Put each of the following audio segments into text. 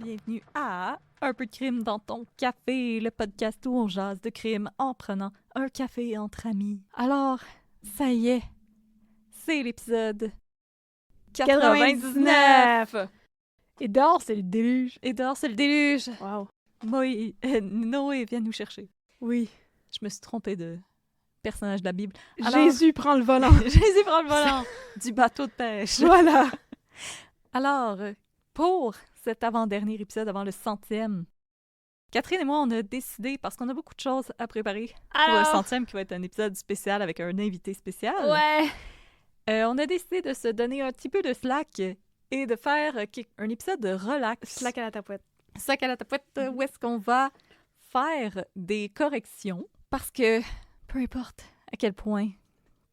Bienvenue à Un peu de crime dans ton café, le podcast où on jase de crime en prenant un café entre amis. Alors, ça y est, c'est l'épisode 99! Et dehors, c'est le déluge. Et dehors, c'est le déluge! Wow. Noé vient nous chercher. Oui. Je me suis trompée de personnage de la Bible. Alors, Jésus prend le volant. Jésus prend le volant du bateau de pêche. Voilà. Alors, pour cet avant-dernier épisode, avant le 100e, Catherine et moi, on a décidé, parce qu'on a beaucoup de choses à préparer pour le 100e, qui va être un épisode spécial avec un invité spécial. Ouais. On a décidé de se donner un petit peu de slack et de faire un épisode de relax. Slack à la tapouette. Slack à la tapouette, où est-ce qu'on va faire des corrections. Parce que, peu importe à quel point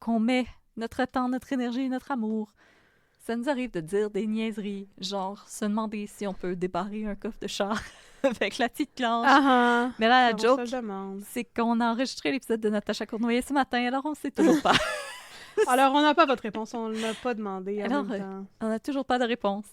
qu'on met notre temps, notre énergie, notre amour, ça nous arrive de dire des niaiseries, genre se demander si on peut débarrer un coffre de char avec la petite clenche. Mais là, la joke, c'est qu'on a enregistré l'épisode de Natacha Cournoyer ce matin, alors on ne sait toujours pas. Alors, on n'a pas votre réponse, on ne l'a pas demandé en même temps. On n'a toujours pas de réponse.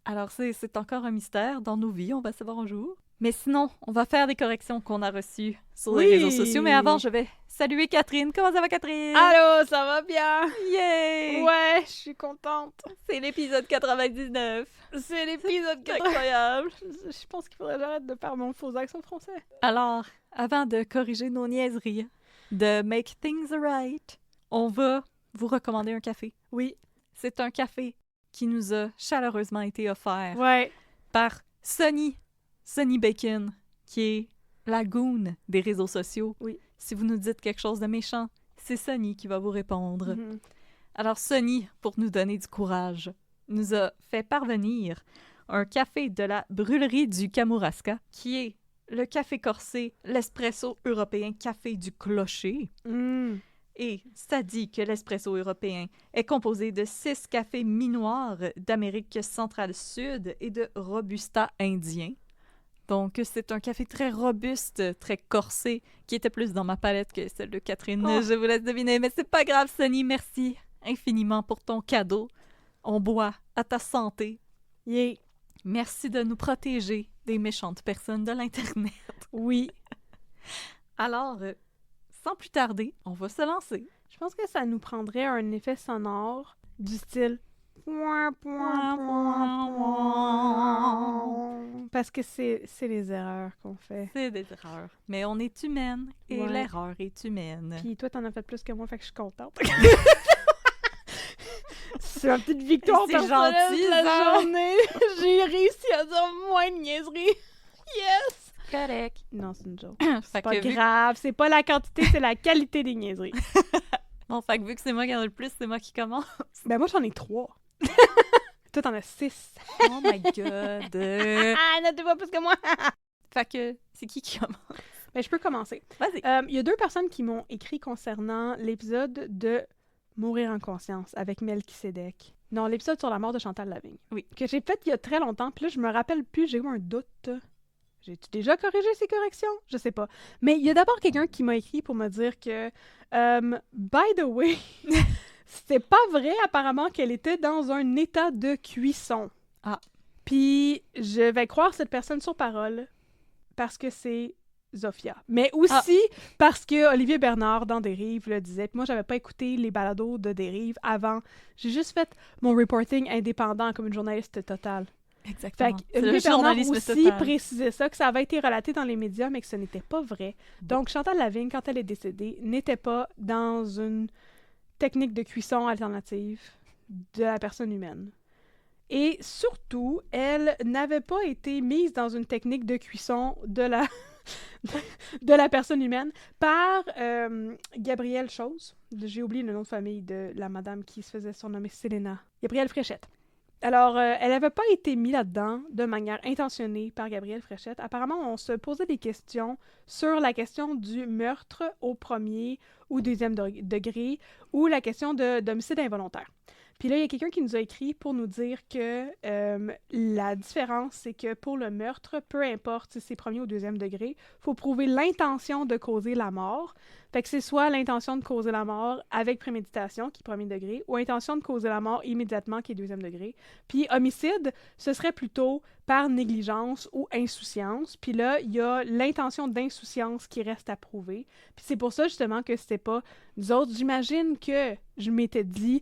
Alors, c'est encore un mystère dans nos vies, on va savoir un jour. Mais sinon, on va faire des corrections qu'on a reçues sur les réseaux sociaux. Mais avant, je vais saluer Catherine. Comment ça va, Catherine? Allô, ça va bien? Yay! Ouais, je suis contente. C'est l'épisode 99. C'est l'épisode 99. Incroyable. Je pense qu'il faudrait que j'arrête de faire mon faux accent français. Alors, avant de corriger nos niaiseries, de make things right, on va vous recommander un café. Oui. C'est un café qui nous a chaleureusement été offert par Sonny Bacon, qui est la goon des réseaux sociaux. Oui. Si vous nous dites quelque chose de méchant, c'est Sonny qui va vous répondre. Mm-hmm. Alors Sonny, pour nous donner du courage, nous a fait parvenir un café de la brûlerie du Kamouraska, qui est le café corsé, l'espresso européen café du clocher. Mm. Et ça dit que l'espresso européen est composé de 6 cafés mi-noirs d'Amérique centrale-sud et de Robusta indien. Donc, c'est un café très robuste, très corsé, qui était plus dans ma palette que celle de Catherine. Oh. Je vous laisse deviner, mais c'est pas grave, Sonny. Merci infiniment pour ton cadeau. On boit à ta santé. Yeah. Merci de nous protéger des méchantes personnes de l'Internet. Oui. Alors, sans plus tarder, on va se lancer. Je pense que ça nous prendrait un effet sonore du style... Parce que c'est les erreurs qu'on fait. C'est des erreurs. Mais on est humaine et l'erreur est humaine. Puis toi, t'en as fait plus que moi, fait que je suis contente. C'est ma petite victoire personnelle de la journée. J'ai réussi à dire moins de niaiseries. Yes! Correct. Non, c'est une joke. C'est pas grave. C'est pas la quantité, c'est la qualité des niaiseries. Bon, fait que vu que c'est moi qui en ai le plus, c'est moi qui commence. Ben moi, j'en ai 3. Toi, t'en as 6. Oh my God! Ah, n'as-tu pas plus que moi? Fait que, c'est qui commence? Ben, je peux commencer. Vas-y. Il y a 2 personnes qui m'ont écrit concernant l'épisode de Mourir en conscience avec Melchisedec. Non, l'épisode sur la mort de Chantal Lavigne. Oui. Que j'ai fait il y a très longtemps, puis là, je me rappelle plus, j'ai eu un doute. J'ai-tu déjà corrigé ces corrections? Je sais pas. Mais il y a d'abord quelqu'un qui m'a écrit pour me dire que, by the way, c'était pas vrai apparemment qu'elle était dans un état de cuisson. Ah. Puis je vais croire cette personne sur parole parce que c'est Zofia. Mais aussi parce que Olivier Bernard dans Dérive le disait. Puis moi, j'avais pas écouté les balados de Dérive avant. J'ai juste fait mon reporting indépendant comme une journaliste totale. Exactement. Fait que Olivier Bernard aussi précisait ça, que ça avait été relaté dans les médias, mais que ce n'était pas vrai. Donc, Chantal Lavigne, quand elle est décédée, n'était pas dans une technique de cuisson alternative de la personne humaine. Et surtout, elle n'avait pas été mise dans une technique de cuisson de la personne humaine par Gabrielle Chose. J'ai oublié le nom de famille de la madame qui se faisait surnommer Selena. Gabrielle Fréchette. Alors, elle n'avait pas été mise là-dedans de manière intentionnée par Gabrielle Fréchette. Apparemment, on se posait des questions sur la question du meurtre au premier ou deuxième degré ou la question d'homicide involontaire. Puis là, il y a quelqu'un qui nous a écrit pour nous dire que la différence, c'est que pour le meurtre, peu importe si c'est premier ou deuxième degré, il faut prouver l'intention de causer la mort. Fait que c'est soit l'intention de causer la mort avec préméditation, qui est premier degré, ou intention de causer la mort immédiatement, qui est deuxième degré. Puis homicide, ce serait plutôt par négligence ou insouciance. Puis là, il y a l'intention d'insouciance qui reste à prouver. Puis c'est pour ça, justement, que c'était pas... Nous autres, j'imagine que je m'étais dit...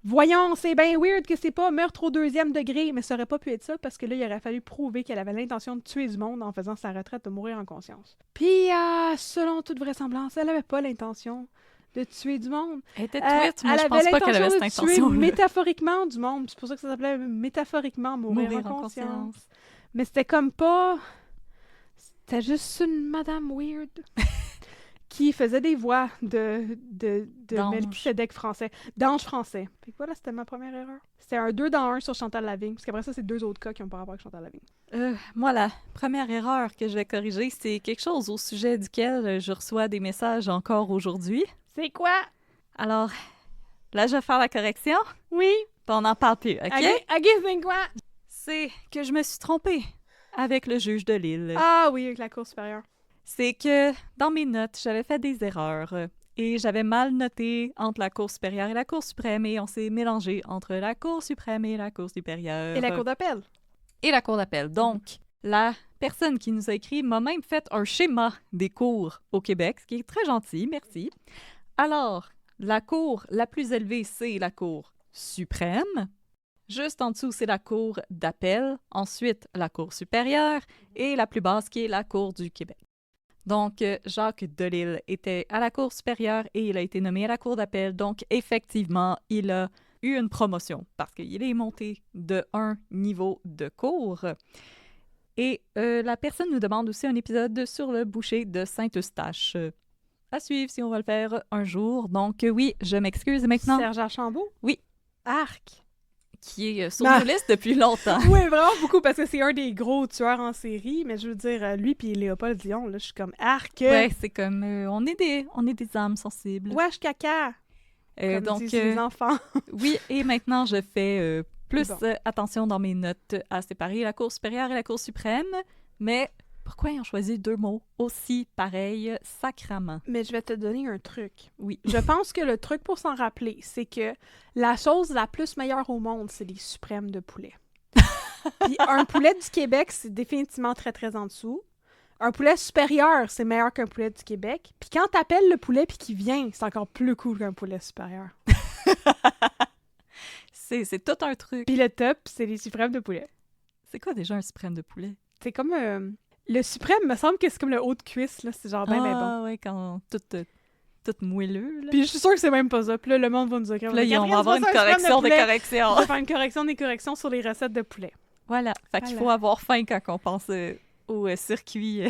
Voyons, c'est bien weird que c'est pas meurtre au deuxième degré, mais ça aurait pas pu être ça parce que là, il aurait fallu prouver qu'elle avait l'intention de tuer du monde en faisant sa retraite de mourir en conscience. Puis, selon toute vraisemblance, elle avait pas l'intention de tuer du monde. Elle était tweet, mais je pense pas qu'elle avait cette intention. Elle avait l'intention de tuer métaphoriquement du monde. C'est pour ça que ça s'appelait métaphoriquement mourir en conscience. Mais c'était comme pas... C'était juste une madame weird. Qui faisait des voix de Melchisedec français, d'ange français. Fait que voilà, c'était ma première erreur. C'était un 2 dans 1 sur Chantal Lavigne, parce qu'après ça, c'est 2 autres cas qui n'ont pas rapport avec Chantal Lavigne. Moi, la première erreur que je vais corriger, c'est quelque chose au sujet duquel je reçois des messages encore aujourd'hui. C'est quoi? Alors, là, je vais faire la correction. Oui. Puis on n'en parle plus, OK? OK, c'est quoi? C'est que je me suis trompée avec le juge de Lille. Ah oui, avec la Cour supérieure. C'est que dans mes notes, j'avais fait des erreurs et j'avais mal noté entre la Cour supérieure et la Cour suprême et on s'est mélangé entre la Cour suprême et la Cour supérieure. Et la Cour d'appel. Et la Cour d'appel. Donc, la personne qui nous a écrit m'a même fait un schéma des cours au Québec, ce qui est très gentil, merci. Alors, la cour la plus élevée, c'est la Cour suprême. Juste en dessous, c'est la Cour d'appel. Ensuite, la Cour supérieure et la plus basse qui est la Cour du Québec. Donc, Jacques Delisle était à la Cour supérieure et il a été nommé à la Cour d'appel. Donc, effectivement, il a eu une promotion parce qu'il est monté de un niveau de cour. Et la personne nous demande aussi un épisode sur le boucher de Saint-Eustache. À suivre si on va le faire un jour. Donc, oui, je m'excuse maintenant. Serge Archambault? Oui. Arc! Qui est sur nos listes depuis longtemps. Oui, vraiment beaucoup, parce que c'est un des gros tueurs en série, mais je veux dire, lui puis Léopold Dion, là, je suis comme arc. Ouais, c'est comme, on est des âmes sensibles. Wesh caca! Comme donc, disent les enfants. Oui, et maintenant, je fais plus attention dans mes notes à séparer la Cour supérieure et la Cour suprême, mais pourquoi ils ont choisi 2 mots aussi pareils, sacrament? Mais je vais te donner un truc. Oui. Je pense que le truc pour s'en rappeler, c'est que la chose la plus meilleure au monde, c'est les suprêmes de poulet. Puis un poulet du Québec, c'est définitivement très, très en dessous. Un poulet supérieur, c'est meilleur qu'un poulet du Québec. Puis quand t'appelles le poulet puis qu'il vient, c'est encore plus cool qu'un poulet supérieur. c'est tout un truc. Puis le top, c'est les suprêmes de poulet. C'est quoi déjà un suprême de poulet? C'est comme... le suprême, me semble que c'est comme le haut de cuisse, là. C'est genre ben bon. Ah ouais, quand tout moelleux, là. Puis je suis sûre que c'est même pas ça. Puis là, le monde va nous écrire. Là, on va avoir une correction des corrections. On va faire une correction des corrections sur les recettes de poulet. Voilà. Fait qu'il faut avoir faim quand on pense au circuit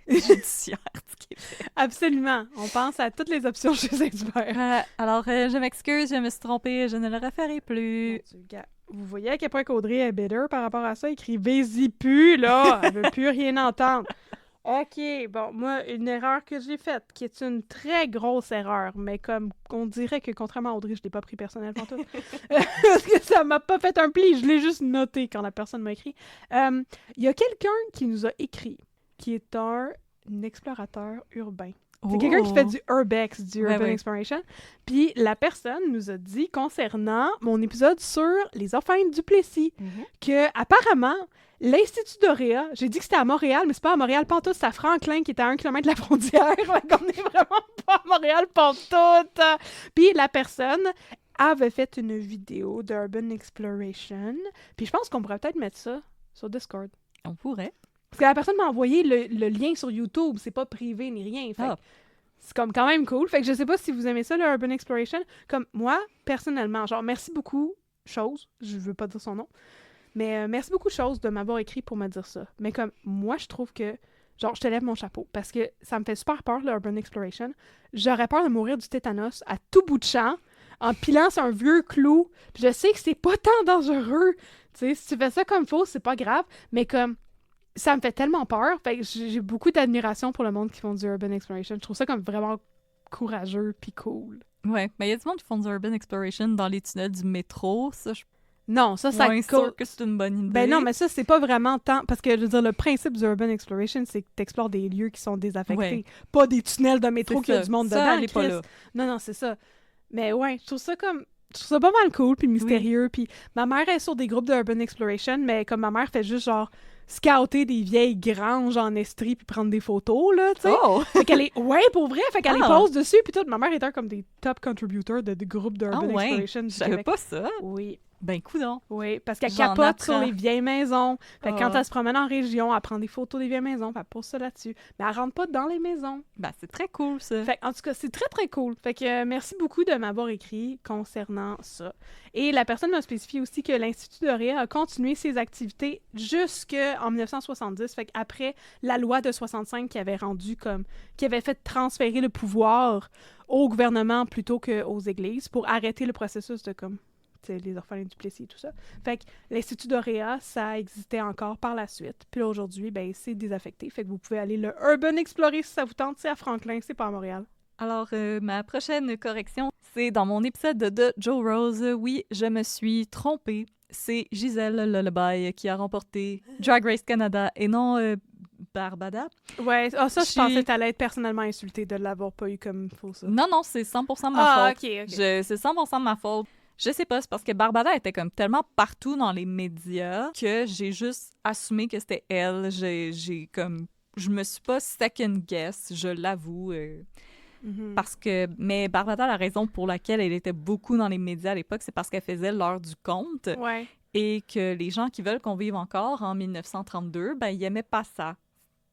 judiciaire du Québec. Absolument. On pense à toutes les options chez Saint-Hubert. Voilà. Alors, je m'excuse, je me suis trompée, je ne le referai plus. Mon Dieu, gars. Vous voyez à quel point qu'Audrey est bitter par rapport à ça? Écrivez-y plus, là! Elle veut plus rien entendre. OK, bon, moi, une erreur que j'ai faite, qui est une très grosse erreur, mais comme on dirait que, contrairement à Audrey, je l'ai pas pris personnellement tout. Parce que ça m'a pas fait un pli, je l'ai juste noté quand la personne m'a écrit. Il y a quelqu'un qui nous a écrit, qui est un explorateur urbain. C'est quelqu'un qui fait du urbex, du urban exploration. Puis la personne nous a dit concernant mon épisode sur les orphelins du Plessis que apparemment l'Institut d'Oréa, j'ai dit que c'était à Montréal, mais c'est pas à Montréal pantoute, c'est à Franklin qui est à 1 kilomètre de la frontière. On est vraiment pas à Montréal pantoute. Puis la personne avait fait une vidéo d'urban exploration. Puis je pense qu'on pourrait peut-être mettre ça sur Discord. On pourrait. Parce que la personne m'a envoyé le lien sur YouTube, c'est pas privé ni rien. Fait c'est comme quand même cool. Fait que je sais pas si vous aimez ça, le Urban Exploration. Comme moi, personnellement, genre merci beaucoup, Chose, je veux pas dire son nom, mais merci beaucoup, Chose, de m'avoir écrit pour me dire ça. Mais comme moi, je trouve que, genre, je te lève mon chapeau, parce que ça me fait super peur, le Urban Exploration. J'aurais peur de mourir du tétanos à tout bout de champ, en pilant sur un vieux clou. Puis je sais que c'est pas tant dangereux Tu sais, si tu fais ça comme faux, c'est pas grave, mais comme ça me fait tellement peur. Fait que j'ai beaucoup d'admiration pour le monde qui font du urban exploration. Je trouve ça comme vraiment courageux puis cool. Ouais, mais il y a du monde qui font du urban exploration dans les tunnels du métro. Ça, je Non, ça suis moins sûre que c'est une bonne idée. Ben non, mais ça, c'est pas vraiment tant... Parce que, je veux dire, le principe du urban exploration, c'est que t'explores des lieux qui sont désaffectés. Ouais. Pas des tunnels de métro qui a du monde dedans, elle est pas Chris. là. Non, c'est ça. Mais ouais, je trouve ça comme... Je trouve ça pas mal cool puis mystérieux. Puis ma mère est sur des groupes de urban exploration, mais comme ma mère fait juste genre scouter des vieilles granges en Estrie puis prendre des photos, là, tu sais. Oh! Fait qu'elle est... Ouais, pour vrai! Fait qu'elle les Ah! pose dessus puis tout. Ma mère est un comme des top contributors de groupes d'urban exploration du Je savais Québec. pas ça. Oui. Ben, coudonc. Oui, parce qu'elle J'en capote sur apprends. les vieilles maisons. Fait que quand Ah. elle se promène en région, elle prend des photos des vieilles maisons, puis elle pose ça là-dessus. Mais elle rentre pas dans les maisons. Ben, c'est très cool, ça. Fait que, en tout cas, c'est très, très cool. Fait que merci beaucoup de m'avoir écrit concernant ça. Et la personne m'a spécifié aussi que l'Institut de Ré a continué ses activités jusqu'en 1970. Fait qu'après la loi de 65 qui avait rendu comme... qui avait fait transférer le pouvoir au gouvernement plutôt qu'aux églises pour arrêter le processus de comme... les orphelins du Plessis et tout ça. Fait que l'Institut d'Orea, ça existait encore par la suite. Puis là, aujourd'hui, ben, c'est désaffecté. Fait que vous pouvez aller le Urban explorer si ça vous tente. C'est à Franklin, c'est pas à Montréal. Alors, ma prochaine correction, c'est dans mon épisode de Joe Rose. Oui, je me suis trompée. C'est Gisèle Lullaby qui a remporté Drag Race Canada et non Barbada. Ouais, ça, je Je pensais suis- que t'allais être personnellement insultée de l'avoir pas eu comme faux, ça. Non, c'est 100% de ma faute. OK. C'est 100% de ma faute. Je sais pas, c'est parce que Barbada était comme tellement partout dans les médias que j'ai juste assumé que c'était elle. J'ai comme... Je me suis pas second guess, je l'avoue. Mhm. Parce que... Mais Barbada, la raison pour laquelle elle était beaucoup dans les médias à l'époque, c'est parce qu'elle faisait l'heure du conte Ouais. et que les gens qui veulent qu'on vive encore en 1932, ben ils aimaient pas ça.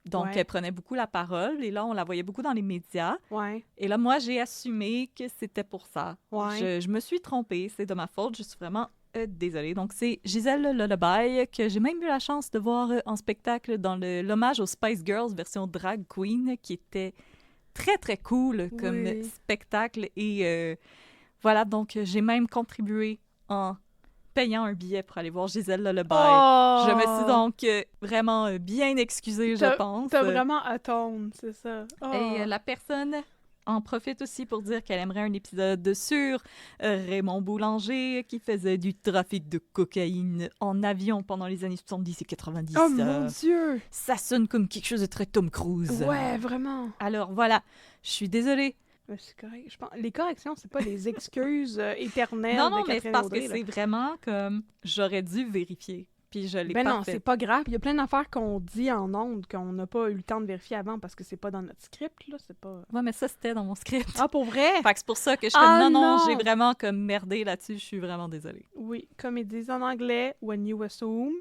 Donc, Ouais. elle prenait beaucoup la parole et là, on la voyait beaucoup dans les médias. Ouais. Et là, moi, j'ai assumé que c'était pour ça. Ouais. Je me suis trompée, c'est de ma faute, je suis vraiment désolée. Donc, c'est Gisèle Lullaby que j'ai même eu la chance de voir en spectacle dans l'hommage aux Spice Girls version drag queen qui était très, très cool comme Oui. spectacle. Et voilà, donc j'ai même contribué en payant un billet pour aller voir Gisèle Lullaby. Oh! Je me suis donc vraiment bien excusée, je pense. T'as vraiment atone, c'est ça. Oh. Et la personne en profite aussi pour dire qu'elle aimerait un épisode sur Raymond Boulanger qui faisait du trafic de cocaïne en avion pendant les années 70 et 90. Oh mon Dieu! Ça sonne comme quelque chose de très Tom Cruise. Ouais, vraiment. Alors voilà, je suis désolée. Mais c'est correct. Je pense... Les corrections, c'est pas des excuses éternelles Non, de mais c'est Catherine parce Audrey, que là. c'est vraiment comme j'aurais dû vérifier. Puis je l'ai Ben pas non, fait. c'est pas grave. Il y a plein d'affaires qu'on dit en ondes qu'on n'a pas eu le temps de vérifier avant parce que c'est pas dans notre script, là. C'est pas... Ouais, mais ça, c'était dans mon script. Ah, pour vrai? Fait que c'est pour ça que je suis Ah, comme non, non! j'ai vraiment comme merdé là-dessus. Je suis vraiment désolée. Oui, comme ils disent en anglais, when you assume,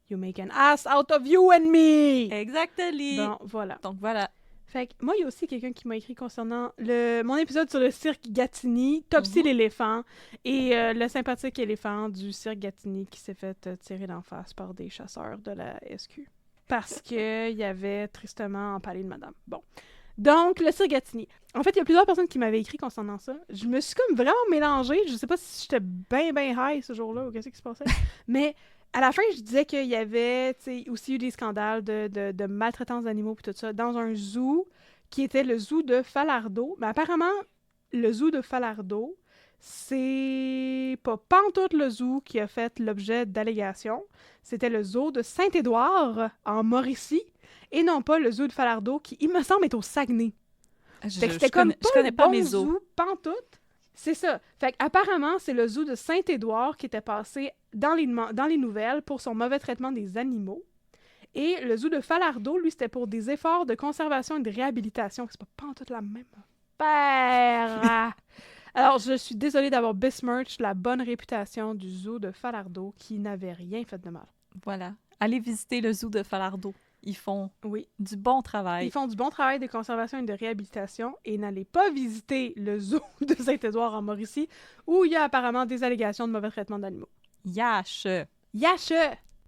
you make an ass out of you and me! Exactement. Bon, voilà. Donc voilà. Fait que moi, il y a aussi quelqu'un qui m'a écrit concernant mon épisode sur le cirque Gatineau, Topsy l'éléphant, et le sympathique éléphant du cirque Gatineau qui s'est fait tirer d'en face par des chasseurs de la SQ. Parce qu'il y avait tristement empalé une madame. Bon. Donc, le cirque Gatineau. En fait, il y a plusieurs personnes qui m'avaient écrit concernant ça. Je me suis comme vraiment mélangée. Je sais pas si j'étais bien high ce jour-là ou qu'est-ce qui se passait. Mais à la fin, je disais qu'il y avait aussi eu des scandales de maltraitance d'animaux et tout ça dans un zoo qui était le zoo de Falardeau. Mais apparemment, le zoo de Falardeau, c'est pas pantoute le zoo qui a fait l'objet d'allégations. C'était le zoo de Saint-Édouard en Mauricie et non pas le zoo de Falardeau qui, il me semble, est au Saguenay. Fait que c'était comme je connais pas le mes bon zoos. zoo, pantoute. C'est ça. Fait qu'apparemment, c'est le zoo de Saint-Édouard qui était passé dans les nouvelles pour son mauvais traitement des animaux. Et le zoo de Falardeau, lui, c'était pour des efforts de conservation et de réhabilitation. C'est pas pantoute la même affaire. Alors, je suis désolée d'avoir besmirched la bonne réputation du zoo de Falardeau qui n'avait rien fait de mal. Voilà. Allez visiter le zoo de Falardeau. Ils font Oui. du bon travail. Ils font du bon travail de conservation et de réhabilitation et n'allez pas visiter le zoo de Saint-Édouard en Mauricie où il y a apparemment des allégations de mauvais traitement d'animaux. Yash! Yache!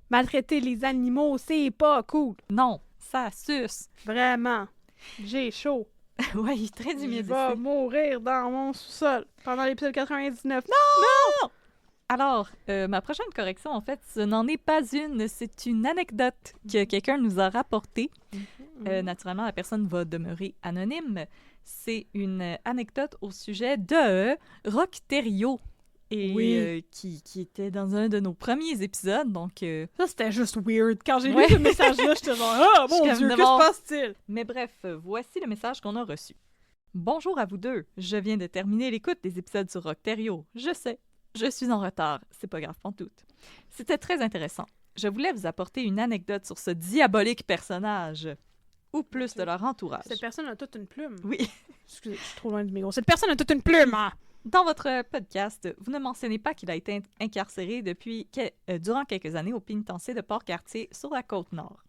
Maltraiter les animaux, c'est pas cool. Non, ça suce. Vraiment. J'ai chaud. Ouais, il est très Je humide vais ici. mourir dans mon sous-sol pendant l'épisode 99. Alors, ma prochaine correction, en fait, ce n'en est pas une, c'est une anecdote que quelqu'un nous a rapportée. Naturellement, la personne va demeurer anonyme. C'est une anecdote au sujet de Rockterio, et qui était dans un de nos premiers épisodes, donc... Ça, c'était juste weird. Quand j'ai Ouais. lu ce message-là, j'étais genre « Ah, mon Dieu, que se passe-t-il? » Mais bref, voici le message qu'on a reçu. Bonjour à vous deux. Je viens de terminer l'écoute des épisodes sur Rockterio. Je sais, je suis en retard. C'est pas grave pantoute. C'était très intéressant. Je voulais vous apporter une anecdote sur ce diabolique personnage, ou plus de leur entourage. Cette personne a toute une plume. Oui. Excusez, je suis trop loin du micro. Cette personne a toute une plume, hein? Dans votre podcast, vous ne mentionnez pas qu'il a été incarcéré durant quelques années au pénitencier de Port-Cartier sur la Côte-Nord.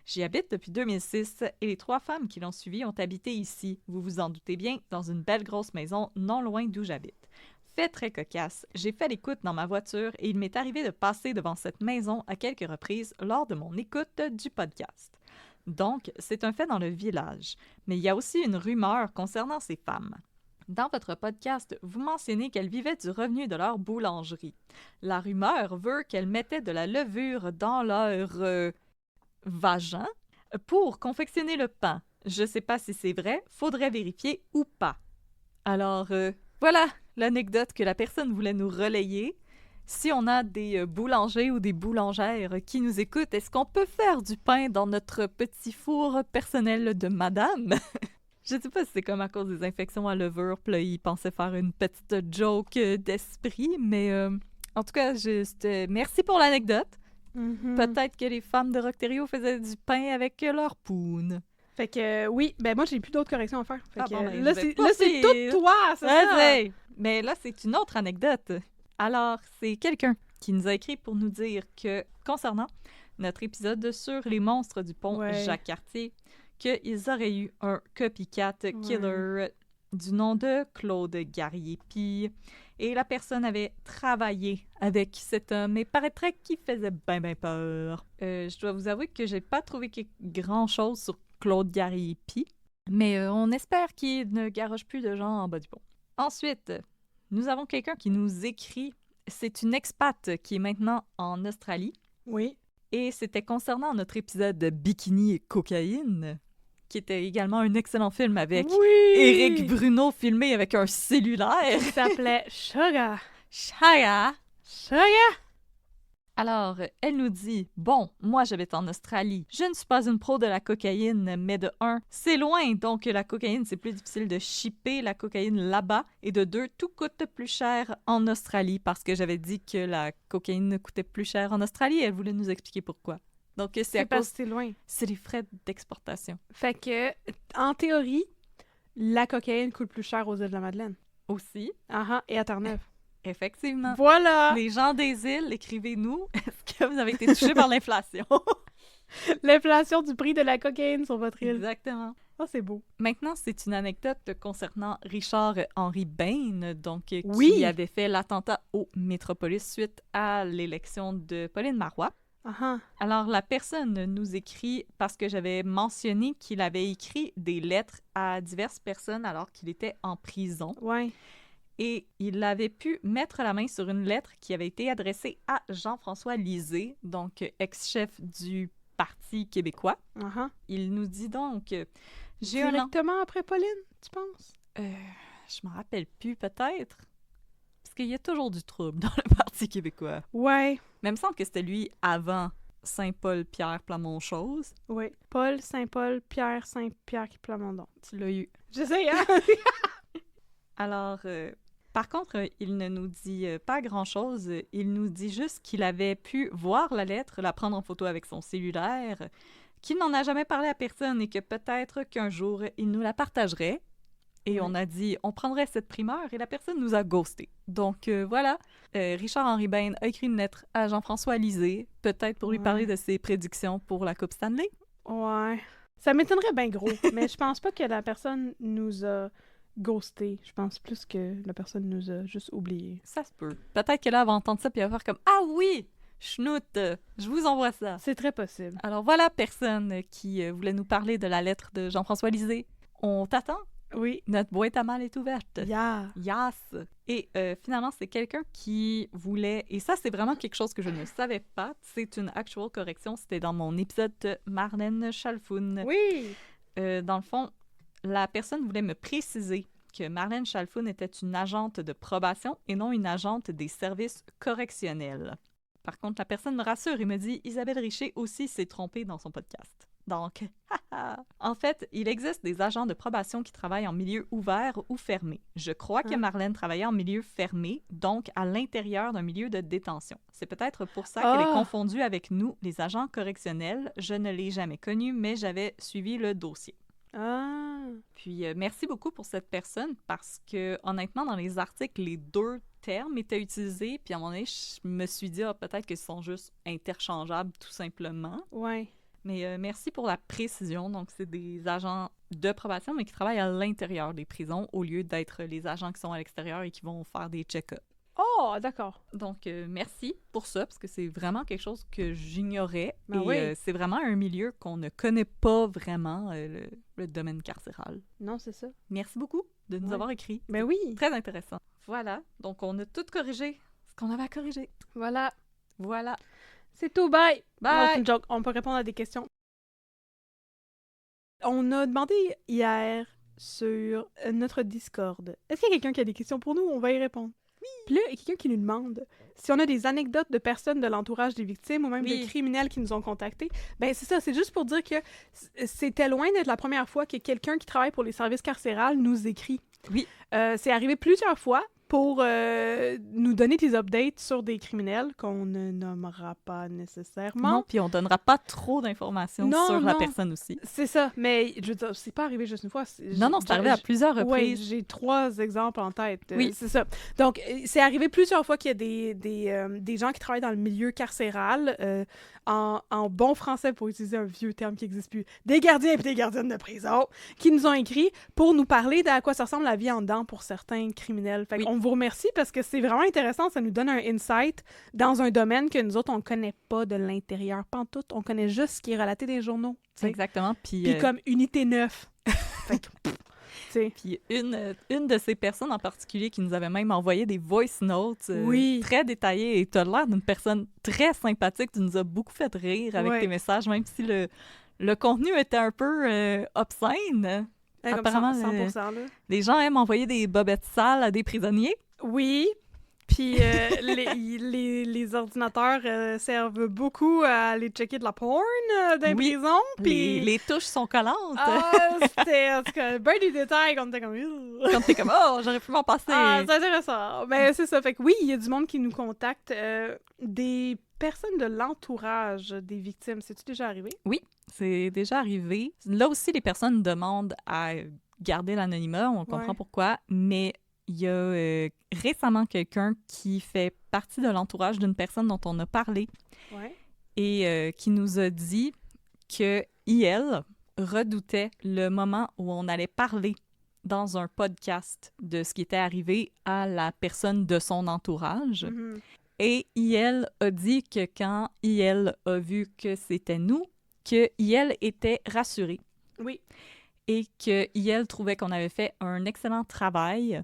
J'y habite depuis 2006 et les 3 femmes qui l'ont suivi ont habité ici, vous vous en doutez bien, dans une belle grosse maison non loin d'où j'habite. Fait très cocasse, j'ai fait l'écoute dans ma voiture et il m'est arrivé de passer devant cette maison à quelques reprises lors de mon écoute du podcast. Donc, c'est un fait dans le village, mais il y a aussi une rumeur concernant ces femmes. Dans votre podcast, vous mentionnez qu'elles vivaient du revenu de leur boulangerie. La rumeur veut qu'elles mettaient de la levure dans leur vagin pour confectionner le pain. Je sais pas si c'est vrai, faudrait vérifier ou pas. Alors, voilà l'anecdote que la personne voulait nous relayer. Si on a des boulangers ou des boulangères qui nous écoutent, est-ce qu'on peut faire du pain dans notre petit four personnel de madame? Je sais pas si c'est comme à cause des infections à levure, puis là, ils pensaient faire une petite joke d'esprit, mais en tout cas, juste merci pour l'anecdote. Peut-être que les femmes de Rockterio faisaient du pain avec leur poune. Fait que oui, ben moi j'ai plus d'autres corrections à faire. Fait que, ben, là c'est tout toi, c'est ça. Ouais. Mais là, c'est une autre anecdote. Alors, c'est quelqu'un qui nous a écrit pour nous dire que, concernant notre épisode sur les monstres du pont Jacques-Cartier, qu'ils auraient eu un copycat killer du nom de Claude Garriépi. Et la personne avait travaillé avec cet homme et paraîtrait qu'il faisait ben peur. Je dois vous avouer que j'ai pas trouvé grand-chose sur Claude Garriépi, mais on espère qu'il ne garoche plus de gens en bas du pont. Ensuite, nous avons quelqu'un qui nous écrit. C'est une expat qui est maintenant en Australie. Oui. Et c'était concernant notre épisode de Bikini et cocaïne, qui était également un excellent film avec Éric Bruno filmé avec un cellulaire. Qui s'appelait Sugar. Sugar. Sugar. Alors, elle nous dit, bon, moi j'habite en Australie. Je ne suis pas une pro de la cocaïne, mais de 1, c'est loin, donc la cocaïne, c'est plus difficile de shipper la cocaïne là-bas. Et de 2, tout coûte plus cher en Australie, parce que j'avais dit que la cocaïne coûtait plus cher en Australie. Elle voulait nous expliquer pourquoi. Donc, c'est à parce cause... que c'est loin. C'est les frais d'exportation. Fait que, en théorie, la cocaïne coûte plus cher aux îles de la Madeleine. Aussi. Et à Terre-Neuve. Effectivement. Voilà! Les gens des îles, écrivez-nous. Est-ce que vous avez été touchés par l'inflation? L'inflation du prix de la cocaïne sur votre île. Exactement. Oh, c'est beau. Maintenant, c'est une anecdote concernant Richard-Henri Bain, donc qui avait fait l'attentat au Métropolis suite à l'élection de Pauline Marois. Alors, la personne nous écrit parce que j'avais mentionné qu'il avait écrit des lettres à diverses personnes alors qu'il était en prison. Ouais. Et il avait pu mettre la main sur une lettre qui avait été adressée à Jean-François Lisée, donc ex-chef du Parti québécois. Il nous dit donc... Directement après Pauline, tu penses? Je m'en rappelle plus, peut-être. Parce qu'il y a toujours du trouble dans le Parti québécois. Ouais. Mais il me semble que c'était lui avant Saint-Paul-Pierre Plamondon-Chose. Oui. Paul, Saint-Paul, Pierre, Saint-Pierre qui Plamondon. Tu l'as eu. Je sais, hein? Alors, par contre, il ne nous dit pas grand-chose. Il nous dit juste qu'il avait pu voir la lettre, la prendre en photo avec son cellulaire, qu'il n'en a jamais parlé à personne et que peut-être qu'un jour, il nous la partagerait. Et on a dit, on prendrait cette primeur et la personne nous a ghosté. Donc voilà, Richard-Henri Bain a écrit une lettre à Jean-François Lisée, peut-être pour lui parler de ses prédictions pour la Coupe Stanley. Ouais. Ça m'étonnerait bien gros, mais je pense pas que la personne nous a ghosté. Je pense plus que la personne nous a juste oublié. Ça se peut. Peut-être que là, elle va entendre ça puis elle va faire comme « Ah oui! Schnout! Je vous envoie ça! » C'est très possible. Alors voilà, personne qui voulait nous parler de la lettre de Jean-François Lisée. On t'attend Oui. Notre boîte à mal est ouverte. Yeah. Yes! Et finalement, c'est quelqu'un qui voulait... Et ça, c'est vraiment quelque chose que je ne savais pas. C'est une actual correction. C'était dans mon épisode de Marlène Chalfoun. Oui! Dans le fond, la personne voulait me préciser que Marlène Chalfoun était une agente de probation et non une agente des services correctionnels. Par contre, la personne me rassure et me dit « Isabelle Richer aussi s'est trompée dans son podcast. » Donc, en fait, il existe des agents de probation qui travaillent en milieu ouvert ou fermé. Je crois que Marlène travaillait en milieu fermé, donc à l'intérieur d'un milieu de détention. C'est peut-être pour ça qu'elle est confondue avec nous, les agents correctionnels. Je ne l'ai jamais connue, mais j'avais suivi le dossier. Puis, merci beaucoup pour cette personne parce que, honnêtement, dans les articles, les deux termes étaient utilisés. Puis, à un moment donné, je me suis dit, peut-être qu'ils sont juste interchangeables, tout simplement. Ouais. Mais merci pour la précision. Donc, c'est des agents de probation, mais qui travaillent à l'intérieur des prisons au lieu d'être les agents qui sont à l'extérieur et qui vont faire des check-ups. Oh, d'accord. Donc, merci pour ça, parce que c'est vraiment quelque chose que j'ignorais. Ben et oui. c'est vraiment un milieu qu'on ne connaît pas vraiment, le domaine carcéral. Non, c'est ça. Merci beaucoup de nous avoir écrit. Ben oui. Très intéressant. Voilà. Donc, on a tout corrigé ce qu'on avait à corriger. Voilà. C'est tout. Bye. Bye. Non, c'est une joke. On peut répondre à des questions. On a demandé hier sur notre Discord. Est-ce qu'il y a quelqu'un qui a des questions pour nous? On va y répondre. Oui. Puis là, il y a quelqu'un qui nous demande si on a des anecdotes de personnes de l'entourage des victimes ou même des criminels qui nous ont contactés. Ben c'est ça, c'est juste pour dire que c'était loin d'être la première fois que quelqu'un qui travaille pour les services carcérales nous écrit. Oui. C'est arrivé plusieurs fois pour nous donner des updates sur des criminels qu'on ne nommera pas nécessairement. Non, puis on donnera pas trop d'informations sur la personne aussi. C'est ça, mais je veux dire, c'est pas arrivé juste une fois. Non, c'est arrivé à plusieurs reprises. Oui, j'ai 3 exemples en tête. Oui. C'est ça. Donc, c'est arrivé plusieurs fois qu'il y a des gens qui travaillent dans le milieu carcéral, en bon français, pour utiliser un vieux terme qui n'existe plus, des gardiens et des gardiennes de prison, qui nous ont écrit pour nous parler d'à quoi ça ressemble la vie en dedans pour certains criminels. Fait qu'on vous remercie parce que c'est vraiment intéressant, ça nous donne un insight dans un domaine que nous autres, on connaît pas de l'intérieur, pantoute, on connaît juste ce qui est relaté des journaux. T'sais. Exactement. Puis comme Unité 9. Fait que, puis une de ces personnes en particulier qui nous avait même envoyé des voice notes très détaillées, et tu as l'air d'une personne très sympathique, tu nous as beaucoup fait rire avec tes messages, même si le contenu était un peu obscène. Apparemment, 100%, là. Les gens aiment envoyer des bobettes sales à des prisonniers. Oui, puis les ordinateurs servent beaucoup à aller checker de la porn dans les prisons. Puis les touches sont collantes. C'était, en tout cas, ben du détail, quand t'es comme... Quand t'es comme, j'aurais pu m'en passer. C'est intéressant. Mais c'est ça, fait que oui, il y a du monde qui nous contacte. Des personnes de l'entourage des victimes, c'est-tu déjà arrivé? Oui, c'est déjà arrivé. Là aussi, les personnes demandent à garder l'anonymat, on comprend pourquoi, mais il y a récemment quelqu'un qui fait partie de l'entourage d'une personne dont on a parlé et qui nous a dit que IL redoutait le moment où on allait parler dans un podcast de ce qui était arrivé à la personne de son entourage. Mm-hmm. Et IL a dit que quand IL a vu que c'était nous, que IL était rassurée. Oui. Et que IL trouvait qu'on avait fait un excellent travail,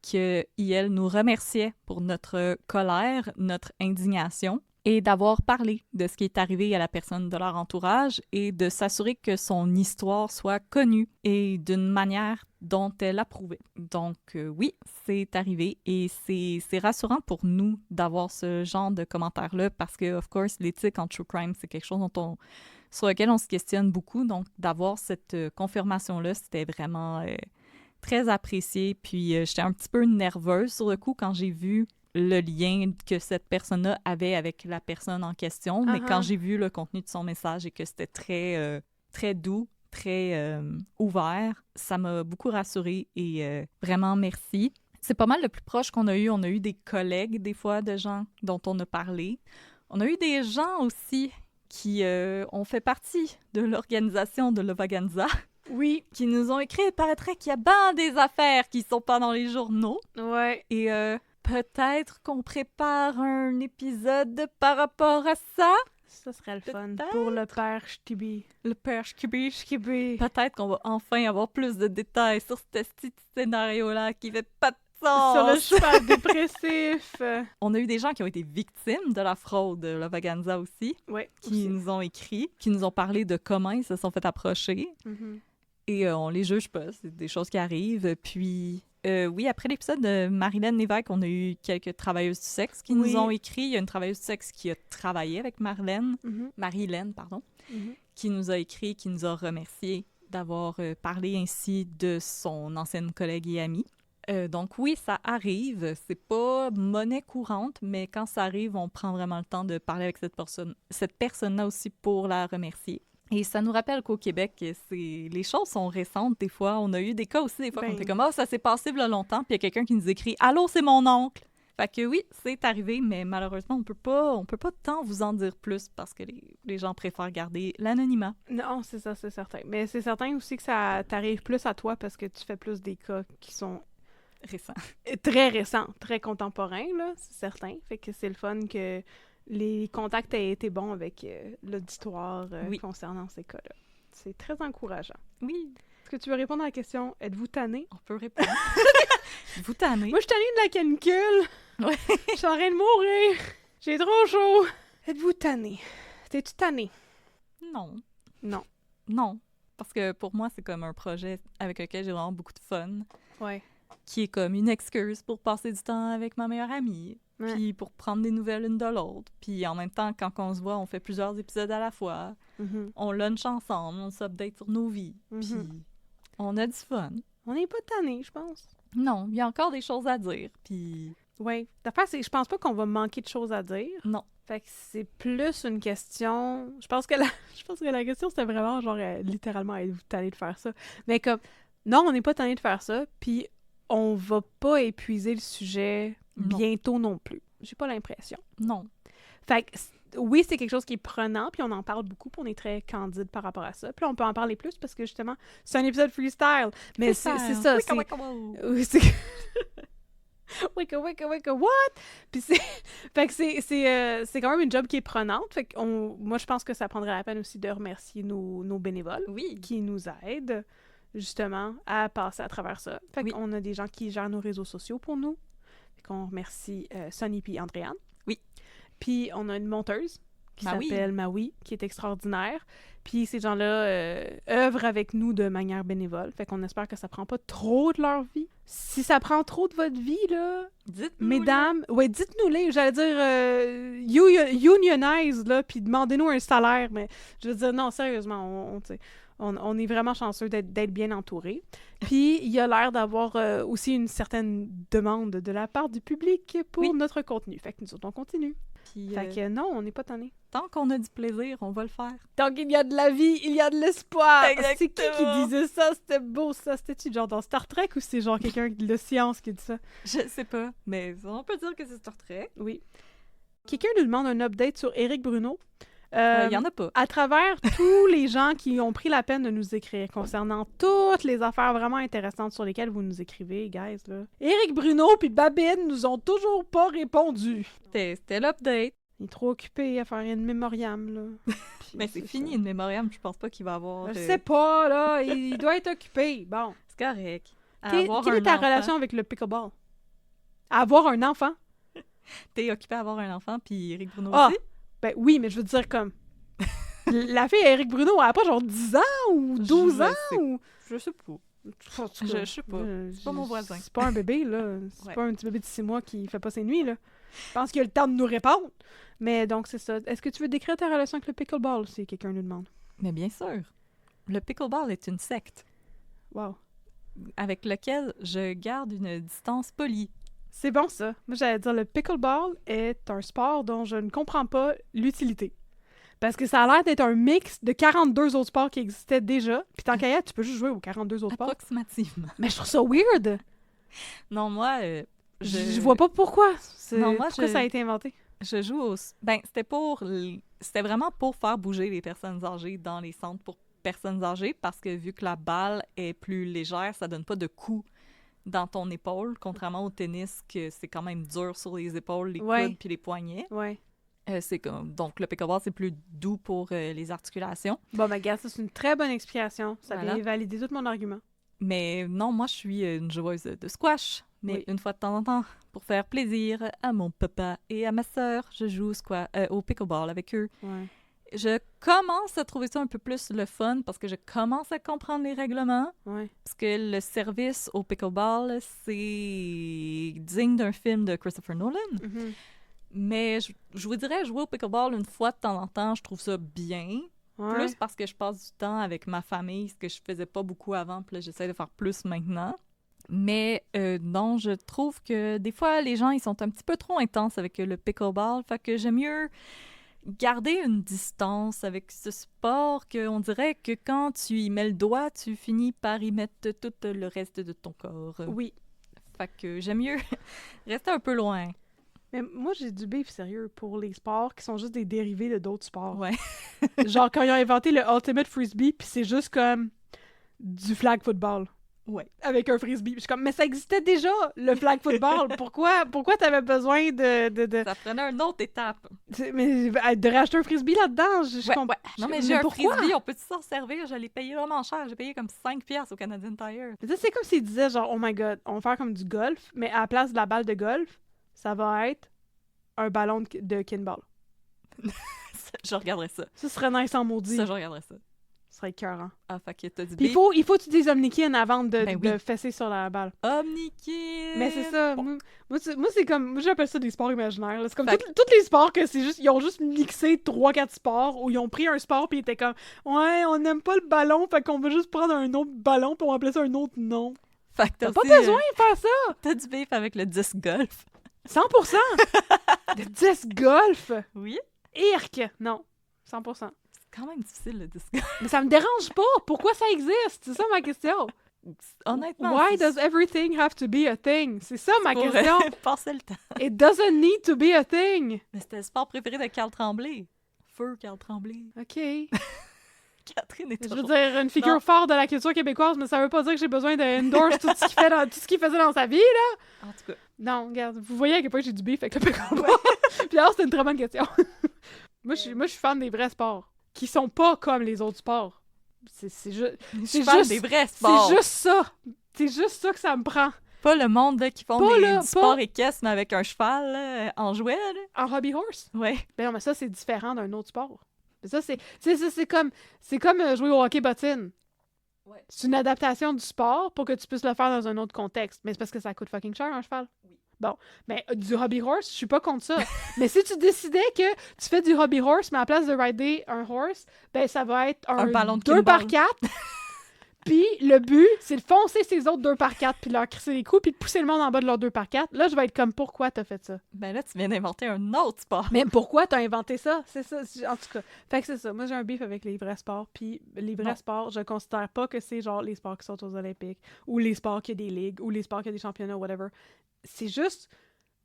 que IL nous remerciait pour notre colère, notre indignation, et d'avoir parlé de ce qui est arrivé à la personne de leur entourage et de s'assurer que son histoire soit connue et d'une manière dont elle approuvait. Donc oui, c'est arrivé et c'est rassurant pour nous d'avoir ce genre de commentaires-là parce que, of course, l'éthique en true crime, c'est quelque chose sur lequel on se questionne beaucoup. Donc d'avoir cette confirmation-là, c'était vraiment très apprécié. Puis j'étais un petit peu nerveuse sur le coup quand j'ai vu le lien que cette personne-là avait avec la personne en question. Mais quand j'ai vu le contenu de son message et que c'était très, très doux, très ouvert, ça m'a beaucoup rassurée et vraiment merci. C'est pas mal le plus proche qu'on a eu. On a eu des collègues, des fois, de gens dont on a parlé. On a eu des gens aussi qui ont fait partie de l'organisation de Lovaganza. Oui. Qui nous ont écrit, il paraîtrait qu'il y a bien des affaires qui sont pas dans les journaux. Ouais. Et peut-être qu'on prépare un épisode par rapport à ça. Ça serait le fun Peut-être. pour le père Shtibi. Le père Shkibi. Shtibi. Peut-être qu'on va enfin avoir plus de détails sur ce petit scénario-là qui fait pas de sens. Sur le cheval dépressif. On a eu des gens qui ont été victimes de la fraude Lavaganza aussi, Ouais. qui nous ont écrit, qui nous ont parlé de comment ils se sont fait approcher. Mhm. Et on les juge pas, c'est des choses qui arrivent. Puis, oui, après l'épisode de Marilyn Lévesque, on a eu quelques travailleuses du sexe qui Oui. nous ont écrit. Il y a une travailleuse du sexe qui a travaillé avec Marilyn, pardon, Mhm. qui nous a écrit, qui nous a remercié d'avoir parlé ainsi de son ancienne collègue et amie. Donc oui, ça arrive. C'est pas monnaie courante, mais quand ça arrive, on prend vraiment le temps de parler avec cette personne-là aussi pour la remercier. Et ça nous rappelle qu'au Québec, les choses sont récentes des fois. On a eu des cas aussi des fois qu'on fait comme « Ah, ça s'est passé il y a longtemps », puis il y a quelqu'un qui nous écrit « Allô, c'est mon oncle ». Fait que oui, c'est arrivé, mais malheureusement, on peut pas tant vous en dire plus parce que les gens préfèrent garder l'anonymat. Non, c'est ça, c'est certain. Mais c'est certain aussi que ça t'arrive plus à toi parce que tu fais plus des cas qui sont Récent. très récents, très contemporains, là, c'est certain. Fait que c'est le fun que les contacts aient été bons avec l'auditoire Oui. concernant ces cas-là. C'est très encourageant. Oui, Est-ce que tu veux répondre à la question « Êtes-vous tanné? on peut répondre. Vous » tannez. Moi, je suis tannée de la canicule! Ouais. Je suis en train de mourir! J'ai trop chaud! Êtes-vous tanné? T'es-tu tanné? Non. Non. Non. Parce que pour moi, c'est comme un projet avec lequel j'ai vraiment beaucoup de fun, Ouais. qui est comme une excuse pour passer du temps avec ma meilleure amie, Ouais. puis pour prendre des nouvelles l'une de l'autre. Puis en même temps, quand on se voit, on fait plusieurs épisodes à la fois. Mhm. On lunch ensemble, on s'update sur nos vies. Mhm. Puis on a du fun. On n'est pas tanné, je pense. Non, il y a encore des choses à dire. Puis Ouais. L'affaire, c'est que je pense pas qu'on va manquer de choses à dire. non. Fait que c'est plus une question... Je pense que la question, c'était vraiment genre, littéralement, êtes-vous tanné de faire ça? Mais comme, non, on n'est pas tanné de faire ça, puis on va pas épuiser le sujet Non. bientôt non plus. J'ai pas l'impression. Non. Fait que, oui, c'est quelque chose qui est prenant, puis on en parle beaucoup, puis on est très candide par rapport à ça. Puis là, on peut en parler plus parce que, justement, c'est un épisode freestyle. Mais c'est ça, Wicca, c'est... wicca, wow. Oui, c'est... Wicca, wicca, wicca, what? Puis c'est... Fait que c'est quand même une job qui est prenante. Fait que moi, je pense que ça prendrait la peine aussi de remercier nos bénévoles Oui. qui nous aident, justement, à passer à travers ça. Fait Oui. qu'on a des gens qui gèrent nos réseaux sociaux pour nous. Fait qu'on remercie Sonny puis Andréane. Oui. Puis on a une monteuse qui Maui. s'appelle Maui, qui est extraordinaire. Puis ces gens-là œuvrent avec nous de manière bénévole. Fait qu'on espère que ça prend pas trop de leur vie. Si ça prend trop de votre vie, là, Dites-nous. mesdames, ouais, dites-nous-les. J'allais dire unionize, là, puis demandez-nous un salaire. Mais je veux dire, non, sérieusement, on est vraiment chanceux d'être bien entourés. Puis il y a l'air d'avoir aussi une certaine demande de la part du public pour Oui. notre contenu. Fait que nous autres, on continue. Puis, Fait que non, on n'est pas tannés. tant qu'on a du plaisir, on va le faire. Tant qu'il y a de la vie, il y a de l'espoir. C'est qui Exactement. disait ça? C'était beau, ça. C'était-tu genre dans Star Trek ou c'est genre quelqu'un de science qui dit ça? Je sais pas, mais on peut dire que c'est Star Trek. Oui. Quelqu'un nous demande un update sur Éric Bruno. Il y en a pas. À travers tous les gens qui ont pris la peine de nous écrire concernant toutes les affaires vraiment intéressantes sur lesquelles vous nous écrivez, guys, là. Éric Bruno puis Babine nous ont toujours pas répondu. C'était l'update. Il est trop occupé à faire une mémoriam, là. Puis Mais c'est fini, ça. une mémoriam. Je pense pas qu'il va avoir... Je sais pas, là. Il doit être occupé. Bon. C'est correct. Quelle est ta relation avec le pickleball? Avoir un enfant? T'es occupé à avoir un enfant, puis Éric Bruno Ah! aussi? Ben oui, mais je veux dire comme... La fille à Éric Bruno, elle a pas genre 10 ans ou 12 Je ans sais ou... Je sais pas. En tout cas, Je sais pas. C'est pas mon voisin. C'est pas un bébé, là. C'est Ouais. pas un petit bébé de 6 mois qui fait pas ses nuits, là. Je pense qu'il a le temps de nous répondre. Mais donc, c'est ça. Est-ce que tu veux décrire ta relation avec le pickleball, si quelqu'un nous demande? Mais bien sûr. Le pickleball est une secte Wow. avec laquelle je garde une distance polie. C'est bon, ça. Moi, j'allais dire, le pickleball est un sport dont je ne comprends pas l'utilité. Parce que ça a l'air d'être un mix de 42 autres sports qui existaient déjà. Puis tant qu'à y être, tu peux juste jouer aux 42 autres sports. Approximativement. Mais je trouve ça weird. Non, moi, Je vois pas pourquoi. Non, moi, pourquoi ça a été inventé. je joue au... Ben, c'était vraiment pour faire bouger les personnes âgées dans les centres pour personnes âgées parce que vu que la balle est plus légère, ça donne pas de coup dans ton épaule, contrairement au tennis que c'est quand même dur sur les épaules, les Ouais. coudes puis les poignets. Ouais. Donc, le pickleball, c'est plus doux pour les articulations. Bon, ma gars, ça, c'est une très bonne explication. Ça Voilà. vient valider tout mon argument. Mais non, moi, je suis une joueuse de squash. Mais Oui. une fois de temps en temps, pour faire plaisir à mon papa et à ma sœur, je joue au pickleball avec eux. Ouais. Je commence à trouver ça un peu plus le fun parce que je commence à comprendre les règlements. Ouais. Parce que le service au pickleball, c'est digne d'un film de Christopher Nolan. Mhm. Mais je vous dirais, jouer au pickleball une fois de temps en temps, je trouve ça bien. Ouais. Plus parce que je passe du temps avec ma famille, ce que je faisais pas beaucoup avant, puis là, j'essaie de faire plus maintenant. Mais non, je trouve que des fois, les gens, ils sont un petit peu trop intenses avec le pickleball. Fait que j'aime mieux garder une distance avec ce sport qu'on dirait que quand tu y mets le doigt, tu finis par y mettre tout le reste de ton corps. Oui. Fait que j'aime mieux rester un peu loin. Mais moi, j'ai du beef sérieux pour les sports qui sont juste des dérivés de d'autres sports. Ouais. Genre, quand ils ont inventé le Ultimate Frisbee, puis c'est juste comme du flag football. Ouais. Avec un frisbee. Je suis comme, mais ça existait déjà, le flag football. Pourquoi t'avais besoin de... Ça prenait une autre étape. Mais de racheter un frisbee là-dedans, je Ouais, comprends. Non, mais j'ai un frisbee, on peut-tu s'en servir? Je l'ai payé vraiment cher. J'ai payé comme 5$ au Canadian Tire. Mais ça, c'est comme s'ils disaient, genre, oh my god, on va faire comme du golf, mais à la place de la balle de golf, ça va être un ballon de kinball. Je regarderais ça. Ça serait nice en maudit. Ça, je regarderais ça. Ça serait écœurant. Ah, fait que t'as du Puis beef. il faut que tu dises Omnikin avant de Ben oui. fesser sur la balle. Omnikin! Mais c'est ça. Bon. Moi, c'est comme... Moi, j'appelle ça des sports imaginaires. là. C'est comme Fait tous les sports que c'est juste... Ils ont juste mixé 3-4 sports où ils ont pris un sport puis ils étaient comme « Ouais, on n'aime pas le ballon, fait qu'on va juste prendre un autre ballon puis on va appeler ça un autre nom. Fait que » T'as t'as pas aussi, besoin de faire ça! T'as du beef avec le disc golf. 100%! Le disc golf! Oui? Irk! Non. 100%. C'est quand même difficile, le disc golf. Mais ça me dérange pas! Pourquoi ça existe? C'est ça ma question. Honnêtement, Why does everything have to be a thing? C'est ça ma pour question. passer le temps. It doesn't need to be a thing. Mais c'était le sport préféré de Carl Tremblay. Feu Carl Tremblay. OK. Catherine est Je toujours... veux dire, une figure Non. forte de la culture québécoise, mais ça veut pas dire que j'ai besoin d'endorse tout ce qu'il fait tout ce qu'il faisait dans sa vie, là. En tout cas, Non, regarde, vous voyez à quel point j'ai du beef avec le pickleball. Puis alors, c'était une très bonne question. moi, je suis fan des vrais sports, qui sont pas comme les autres sports. C'est juste... je C'est parle juste- des vrais sports. C'est juste ça. C'est juste ça que ça me prend. Pas le monde là, qui font Pas du là, sport pas- équestre, mais avec un cheval là, en jouet. Là. En hobby horse. Ouais. Ben non, mais ça, c'est différent d'un autre sport. Mais ça, c'est comme jouer au hockey bottine. Ouais. C'est une adaptation du sport pour que tu puisses le faire dans un autre contexte. Mais c'est parce que ça coûte fucking cher, un cheval. Oui. Bon, mais du hobby horse, je suis pas contre ça. Mais si tu décidais que tu fais du hobby horse, mais à la place de rider un horse, ben ça va être un ballon de 2x4. kinball. Puis le but, c'est de foncer ces autres 2x4, puis de leur crisser les coups, puis de pousser le monde en bas de leur 2x4. Là, je vais être comme, pourquoi t'as fait ça? Ben là, tu viens d'inventer un autre sport. Mais pourquoi t'as inventé ça? C'est ça, en tout cas. Fait que c'est ça. Moi, j'ai un beef avec les vrais sports. Puis les vrais Non. sports, je considère pas que c'est genre les sports qui sont aux Olympiques, ou les sports qui a des ligues, ou les sports qui a des championnats, whatever. C'est juste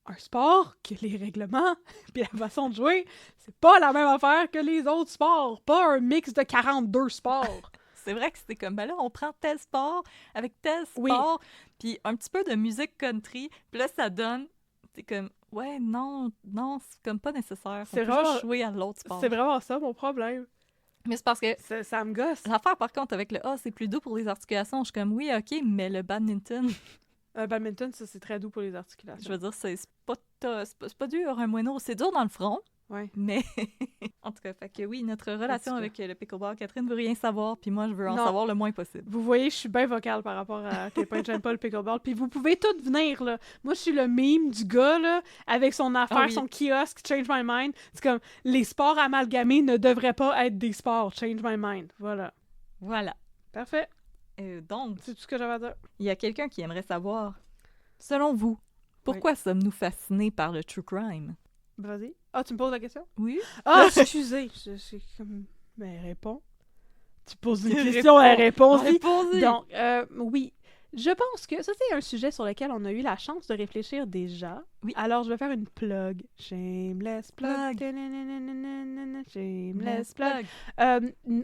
un sport que les règlements puis la façon de jouer, c'est pas la même affaire que les autres sports. Pas un mix de 42 sports. C'est vrai que c'était comme, ben là, on prend tel sport avec tel Oui. sport, puis un petit peu de musique country, puis là, ça donne, c'est comme, ouais, non, c'est comme pas nécessaire. C'est On peut vraiment- juste jouer à l'autre sport. C'est vraiment ça mon problème. Mais c'est parce que Ça me gosse. l'affaire, par contre, avec le « Ah, c'est plus doux pour les articulations », je suis comme, oui, OK, mais le badminton, Badminton, ça, c'est très doux pour les articulations. je veux dire, c'est pas dur, un moineau. C'est dur dans le front, Ouais. mais en tout cas, fait que oui, notre relation cas. avec le pickleball, Catherine veut rien savoir, puis moi, je veux en Non. savoir le moins possible. Vous voyez, je suis bien vocale par rapport à quel point j'aime pas le pickleball. Puis vous pouvez toutes venir, là. Moi, je suis le meme du gars, là, avec son affaire, Ah oui. son kiosque, change my mind. C'est comme, les sports amalgamés ne devraient pas être des sports, change my mind. Voilà. Voilà. Parfait. Donc, C'est tout ce que j'avais à dire. il y a quelqu'un qui aimerait savoir, selon vous, pourquoi sommes-nous fascinés par le true crime? Vas-y. Ah, tu me poses la question? Oui? Ah, excusez. C'est comme... Mais réponds. Tu poses une Réponds. question, elle répond aussi. Répondez! Donc, oui. Je pense que ça, c'est un sujet sur lequel on a eu la chance de réfléchir déjà. Oui. Alors, je vais faire une plug. Shameless plug. Plug. Shameless plug.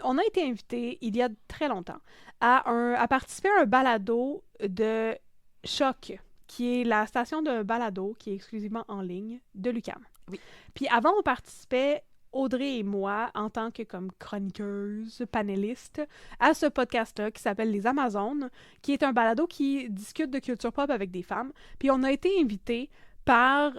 On a été invité, il y a très longtemps, à participer à un balado de Choc, qui est la station de balado qui est exclusivement en ligne de l'UQAM. Oui. Puis avant, on participait, Audrey et moi, en tant que comme chroniqueuse, panéliste, à ce podcast-là qui s'appelle Les Amazones, qui est un balado qui discute de culture pop avec des femmes. Puis on a été invités par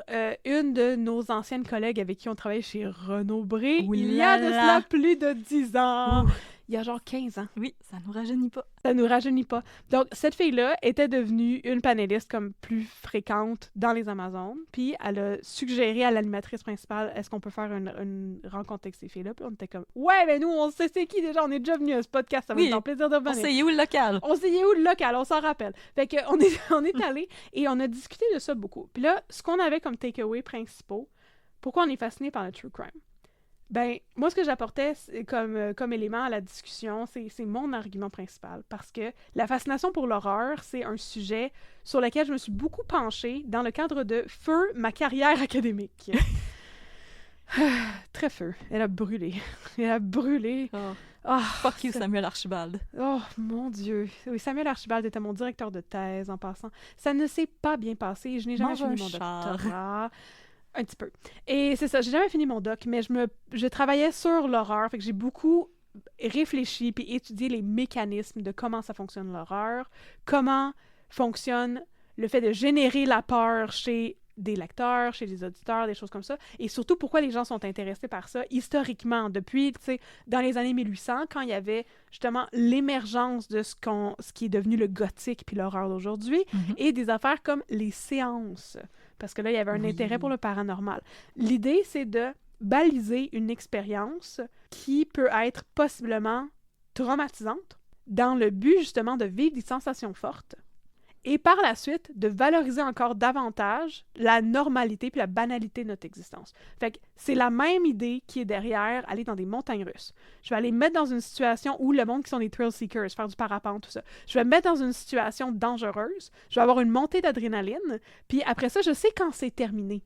une de nos anciennes collègues avec qui on travaillait chez Renaud Bré il y a de cela plus de 10 ans. Il y a genre 15 ans. Oui, ça nous rajeunit pas. Ça nous rajeunit pas. Donc, cette fille-là était devenue une panéliste comme plus fréquente dans les Amazones, puis elle a suggéré à l'animatrice principale, est-ce qu'on peut faire une rencontre avec ces filles-là? Puis on était comme, ouais, mais nous, on sait c'est qui déjà, on est déjà venu à ce podcast, ça va être un plaisir de venir. On sait où le local. On sait où le local, on s'en rappelle. Fait qu'on est allés et on a discuté de ça beaucoup. Puis là, ce qu'on avait comme takeaway principaux, pourquoi on est fasciné par le true crime? Ben, moi, ce que j'apportais comme élément à la discussion, c'est mon argument principal. Parce que la fascination pour l'horreur, c'est un sujet sur lequel je me suis beaucoup penchée dans le cadre de feu ma carrière académique. Très feu. Elle a brûlé. Elle a brûlé. Fuck you, Samuel Archibald. Oh, mon Dieu. Oui, Samuel Archibald était mon directeur de thèse, en passant. Ça ne s'est pas bien passé. Je n'ai jamais fini mon doctorat. Un petit peu. Et c'est ça, j'ai jamais fini mon doc, mais je travaillais sur l'horreur, fait que j'ai beaucoup réfléchi puis étudié les mécanismes de comment ça fonctionne l'horreur, comment fonctionne le fait de générer la peur chez des lecteurs, chez des auditeurs, des choses comme ça, et surtout pourquoi les gens sont intéressés par ça historiquement, depuis, tu sais, dans les années 1800, quand il y avait justement l'émergence de ce qui est devenu le gothique puis l'horreur d'aujourd'hui, et des affaires comme les séances. Parce que là, il y avait un intérêt pour le paranormal. L'idée, c'est de baliser une expérience qui peut être possiblement traumatisante dans le but, justement, de vivre des sensations fortes et par la suite, de valoriser encore davantage la normalité puis la banalité de notre existence. Fait que c'est la même idée qui est derrière aller dans des montagnes russes. Je vais aller me mettre dans une situation où le monde qui sont des thrill seekers, faire du parapente, tout ça. Je vais me mettre dans une situation dangereuse, je vais avoir une montée d'adrénaline, puis après ça, je sais quand c'est terminé.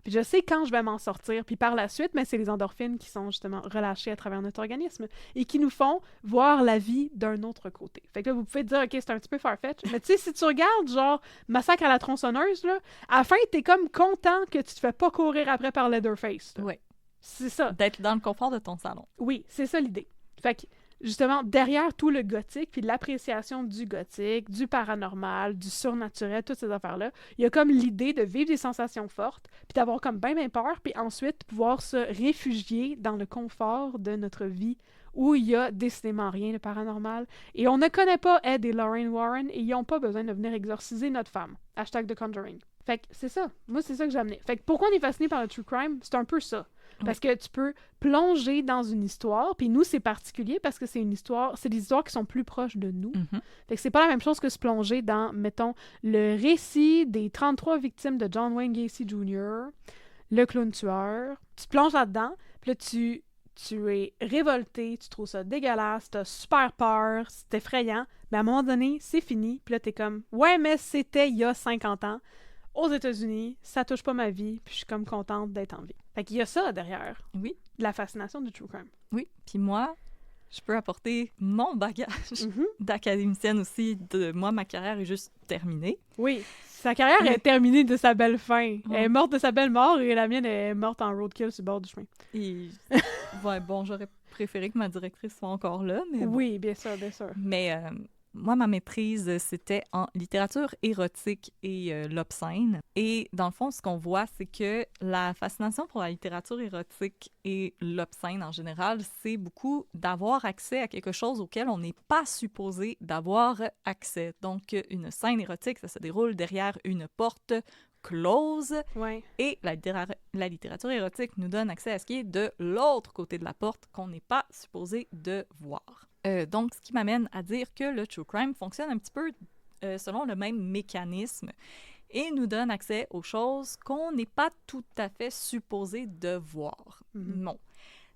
Puis je sais quand je vais m'en sortir. Puis par la suite, mais c'est les endorphines qui sont justement relâchées à travers notre organisme et qui nous font voir la vie d'un autre côté. Fait que là, vous pouvez dire, OK, c'est un petit peu farfetch, mais tu sais, si tu regardes, genre, Massacre à la tronçonneuse, là, à la fin, t'es comme content que tu te fais pas courir après par Leatherface. Oui. C'est ça. D'être dans le confort de ton salon. Oui, c'est ça l'idée. Fait que, justement, derrière tout le gothique, puis l'appréciation du gothique, du paranormal, du surnaturel, toutes ces affaires-là, il y a comme l'idée de vivre des sensations fortes, puis d'avoir comme bien peur, puis ensuite pouvoir se réfugier dans le confort de notre vie, où il y a décidément rien de paranormal. Et on ne connaît pas Ed et Lorraine Warren, et ils n'ont pas besoin de venir exorciser notre femme. #The Conjuring. Fait que c'est ça. Moi, c'est ça que j'ai amené. Fait que pourquoi on est fasciné par le true crime? C'est un peu ça. Parce que tu peux plonger dans une histoire, puis nous, c'est particulier parce que c'est des histoires qui sont plus proches de nous. Fait que c'est pas la même chose que se plonger dans, mettons, le récit des 33 victimes de John Wayne Gacy Jr., le clown tueur. Tu te plonges là-dedans, puis là, tu es révolté, tu trouves ça dégueulasse, t'as super peur, c'est effrayant, mais à un moment donné, c'est fini, puis là, t'es comme « Ouais, mais c'était il y a 50 ans. » Aux États-Unis, ça touche pas ma vie, puis je suis comme contente d'être en vie. Fait qu'il y a ça derrière. Oui. La fascination du true crime. Oui. Puis moi, je peux apporter mon bagage d'académicienne aussi. Moi, ma carrière est juste terminée. Oui. Sa carrière est terminée de sa belle fin. Elle est morte de sa belle mort et la mienne est morte en roadkill sur le bord du chemin. Et bon, j'aurais préféré que ma directrice soit encore là, mais oui, bien sûr, bien sûr. Mais moi, ma maîtrise, c'était en littérature érotique et l'obscène. Et dans le fond, ce qu'on voit, c'est que la fascination pour la littérature érotique et l'obscène en général, c'est beaucoup d'avoir accès à quelque chose auquel on n'est pas supposé d'avoir accès. Donc, une scène érotique, ça se déroule derrière une porte close. Ouais. Et la littérature érotique nous donne accès à ce qui est de l'autre côté de la porte qu'on n'est pas supposé de voir. Donc, ce qui m'amène à dire que le true crime fonctionne un petit peu selon le même mécanisme et nous donne accès aux choses qu'on n'est pas tout à fait supposé de voir. Bon.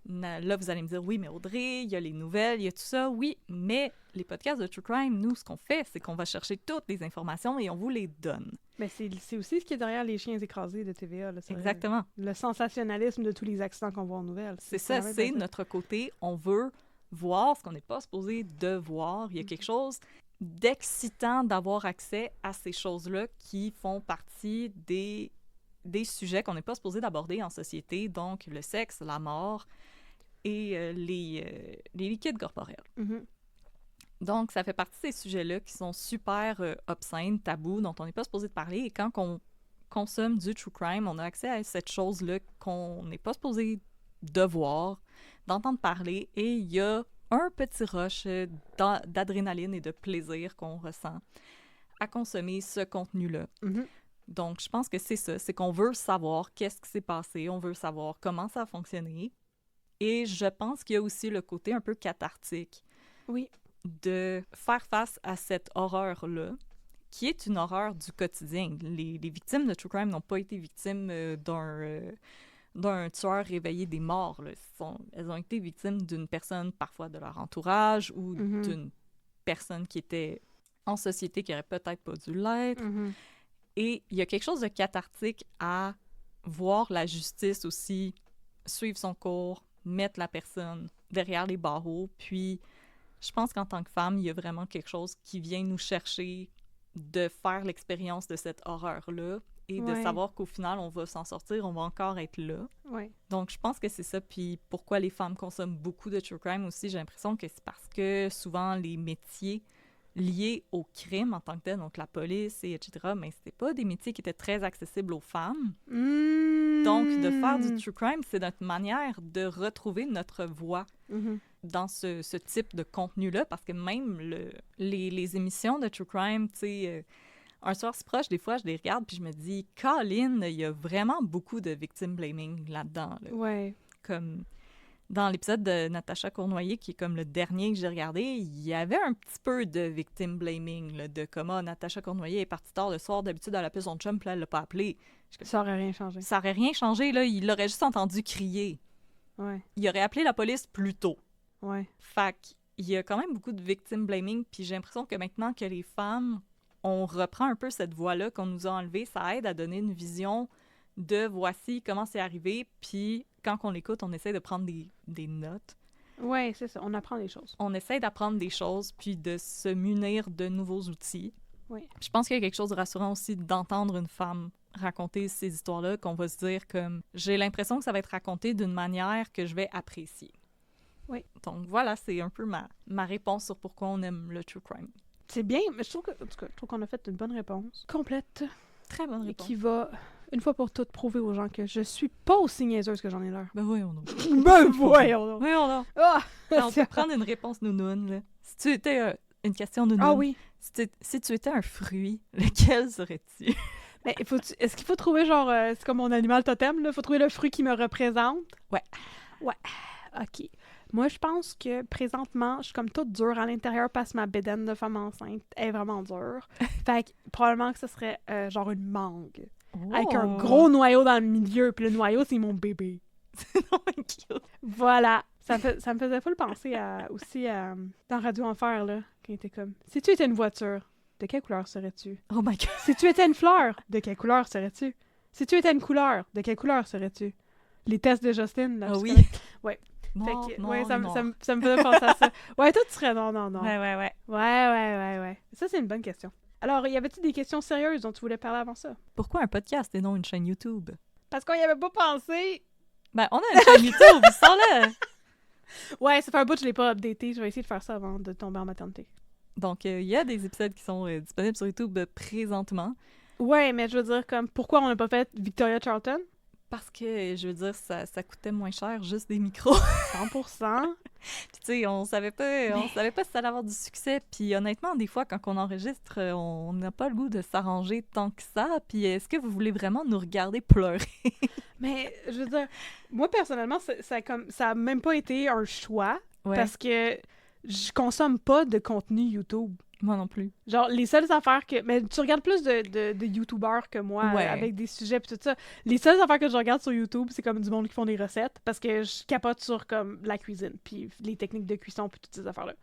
Là, vous allez me dire, oui, mais Audrey, il y a les nouvelles, il y a tout ça. Oui, mais les podcasts de true crime, nous, ce qu'on fait, c'est qu'on va chercher toutes les informations et on vous les donne. Mais c'est aussi ce qui est derrière Les Chiens écrasés de TVA. Là, exactement. Le sensationnalisme de tous les accidents qu'on voit en nouvelles. C'est ça, c'est notre côté. On veut voir ce qu'on n'est pas supposé de voir. Il y a quelque chose d'excitant d'avoir accès à ces choses-là qui font partie des sujets qu'on n'est pas supposé d'aborder en société, donc le sexe, la mort et les liquides corporels. Mhm. Donc, ça fait partie de ces sujets-là qui sont super obscènes, tabous, dont on n'est pas supposé de parler. Et quand on consomme du true crime, on a accès à cette chose-là qu'on n'est pas supposé de voir, d'entendre parler. Et il y a un petit rush d'adrénaline et de plaisir qu'on ressent à consommer ce contenu-là. Mhm. Donc, je pense que c'est ça. C'est qu'on veut savoir qu'est-ce qui s'est passé. On veut savoir comment ça a fonctionné. Et je pense qu'il y a aussi le côté un peu cathartique. Oui. De faire face à cette horreur-là, qui est une horreur du quotidien. Les victimes de true crime n'ont pas été victimes d'un tueur réveillé des morts. Là. Elles ont été victimes d'une personne, parfois de leur entourage, ou d'une personne qui était en société qui aurait peut-être pas dû l'être. Et il y a quelque chose de cathartique à voir la justice aussi suivre son cours, mettre la personne derrière les barreaux, puis je pense qu'en tant que femme, il y a vraiment quelque chose qui vient nous chercher de faire l'expérience de cette horreur-là et de savoir qu'au final, on va s'en sortir, on va encore être là. Ouais. Donc, je pense que c'est ça. Puis pourquoi les femmes consomment beaucoup de true crime aussi, j'ai l'impression que c'est parce que souvent, les métiers liés au crime en tant que tel, donc la police, et etc., mais c'était pas des métiers qui étaient très accessibles aux femmes. Donc, de faire du true crime, c'est notre manière de retrouver notre voix dans ce type de contenu-là, parce que même les émissions de true crime, tu sais, un soir si proche, des fois, je les regarde puis je me dis, Colin, il y a vraiment beaucoup de victim blaming là-dedans. Là. Ouais. Comme dans l'épisode de Natacha Cournoyer, qui est comme le dernier que j'ai regardé, il y avait un petit peu de victim blaming, là, de comment Natacha Cournoyer est partie tard le soir, d'habitude elle appelle son chum, puis là, elle l'a pas appelé. Ça aurait rien changé. Ça aurait rien changé, là, il l'aurait juste entendu crier. Ouais. Il aurait appelé la police plus tôt. Ouais. Fait qu'il y a quand même beaucoup de victim blaming, puis j'ai l'impression que maintenant que les femmes, on reprend un peu cette voie-là qu'on nous a enlevée, ça aide à donner une vision de voici comment c'est arrivé, puis quand on l'écoute, on essaie de prendre des notes. Ouais, c'est ça, on apprend des choses. On essaie d'apprendre des choses, puis de se munir de nouveaux outils. Oui. Je pense qu'il y a quelque chose de rassurant aussi d'entendre une femme raconter ces histoires-là, qu'on va se dire comme j'ai l'impression que ça va être raconté d'une manière que je vais apprécier. Oui. Donc voilà, c'est un peu ma réponse sur pourquoi on aime le true crime. C'est bien, mais je trouve qu'on a fait une bonne réponse. Complète. Très bonne réponse. Qui va, une fois pour toutes, prouver aux gens que je suis pas aussi niaiseuse que j'en ai l'air. Ben voyons donc. Ben voyons donc. Voyons donc. Ah! On peut prendre une réponse nounoune, là. Si tu étais une question nounoune. Ah oui. Si tu étais un fruit, lequel serais-tu? Mais est-ce qu'il faut trouver, genre, c'est comme mon animal totem, là? Faut trouver le fruit qui me représente? Ouais. Ouais. OK. Moi, je pense que présentement, je suis comme toute dure à l'intérieur parce que ma bédaine de femme enceinte est vraiment dure. Fait que probablement que ce serait genre une mangue. Oh. Avec un gros noyau dans le milieu. Puis le noyau, c'est mon bébé. C'est vraiment cute. Voilà. Ça me faisait full penser aussi dans Radio Enfer, là, quand il était comme « Si tu étais une voiture, de quelle couleur serais-tu? Oh my God. Si tu étais une fleur, de quelle couleur serais-tu? Si tu étais une couleur, de quelle couleur serais-tu? » Les tests de Justine, là. Ah oui? Ouais. Non, fait que, non, ouais, ça non. me faisait penser à ça. Ouais, toi, tu serais non. Ouais. Ouais. Ça, c'est une bonne question. Alors, y avait-tu des questions sérieuses dont tu voulais parler avant ça? Pourquoi un podcast et non une chaîne YouTube? Parce qu'on y avait pas pensé. Ben, on a une chaîne YouTube, sors-le! Ouais, ça fait un bout que je l'ai pas updaté. Je vais essayer de faire ça avant de tomber en maternité. Donc, il y a des épisodes qui sont disponibles sur YouTube présentement. Ouais, mais je veux dire, comme, pourquoi on n'a pas fait Victoria Charlton? Parce que, je veux dire, ça coûtait moins cher, juste des micros. 100%. Puis, tu sais, on savait pas si ça allait avoir du succès. Puis, honnêtement, des fois, quand on enregistre, on n'a pas le goût de s'arranger tant que ça. Puis, est-ce que vous voulez vraiment nous regarder pleurer? Mais, je veux dire, moi, personnellement, ça a même pas été un choix. Ouais. Parce que je consomme pas de contenu YouTube. Moi non plus. Genre, les seules affaires que... Mais tu regardes plus de YouTubers que moi, Ouais. avec des sujets pis tout ça. Les seules affaires que je regarde sur YouTube, c'est comme du monde qui font des recettes, parce que je capote sur, comme, la cuisine, puis les techniques de cuisson, puis toutes ces affaires-là.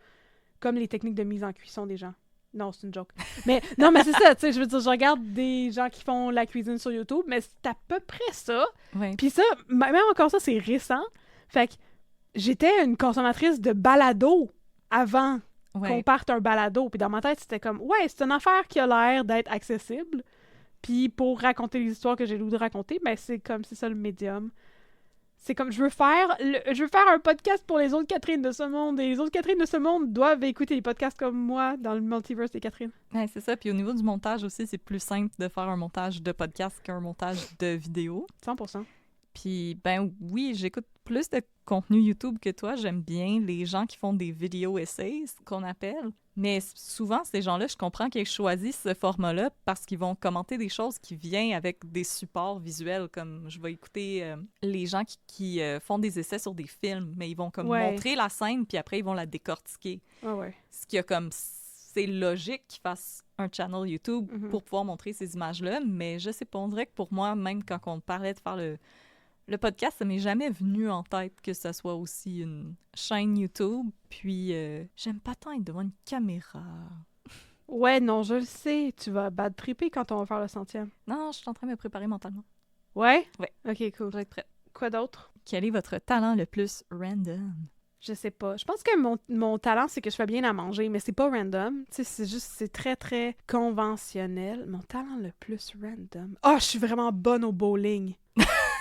Comme les techniques de mise en cuisson des gens. Non, c'est une joke. Mais non, mais c'est ça, tu sais, je veux dire, je regarde des gens qui font la cuisine sur YouTube, mais c'est à peu près ça. Ouais. Puis ça, même encore ça, c'est récent. Fait que j'étais une consommatrice de balado avant qu'on parte un balado. Puis dans ma tête, c'était comme, ouais, c'est une affaire qui a l'air d'être accessible. Puis pour raconter les histoires que j'ai le goût de raconter, ben c'est ça le médium. C'est comme, je veux faire un podcast pour les autres Catherine de ce monde, et les autres Catherine de ce monde doivent écouter des podcasts comme moi dans le multiverse des Catherine. Ouais, c'est ça. Puis au niveau du montage aussi, c'est plus simple de faire un montage de podcast qu'un montage de vidéo. 100%. Puis, ben oui, j'écoute plus de contenu YouTube que toi. J'aime bien les gens qui font des vidéos essays, qu'on appelle. Mais souvent, ces gens-là, je comprends qu'ils choisissent ce format-là parce qu'ils vont commenter des choses qui viennent avec des supports visuels. Comme je vais écouter les gens qui font des essais sur des films, mais ils vont comme montrer la scène, puis après, ils vont la décortiquer. Ce qui a comme... C'est logique qu'ils fassent un channel YouTube pour pouvoir montrer ces images-là, mais je sais pas, on dirait que pour moi, même quand on parlait de faire le podcast, ça m'est jamais venu en tête que ça soit aussi une chaîne YouTube. Puis, j'aime pas tant être devant une caméra. Ouais, non, je le sais. Tu vas bad tripper quand on va faire le 100e. Non, je suis en train de me préparer mentalement. Ouais? Ouais. OK, cool. Je vais être prête. Quoi d'autre? Quel est votre talent le plus random? Je sais pas. Je pense que mon talent, c'est que je fais bien à manger, mais c'est pas random. Tu sais, c'est très, très conventionnel. Mon talent le plus random... Ah, je suis vraiment bonne au bowling.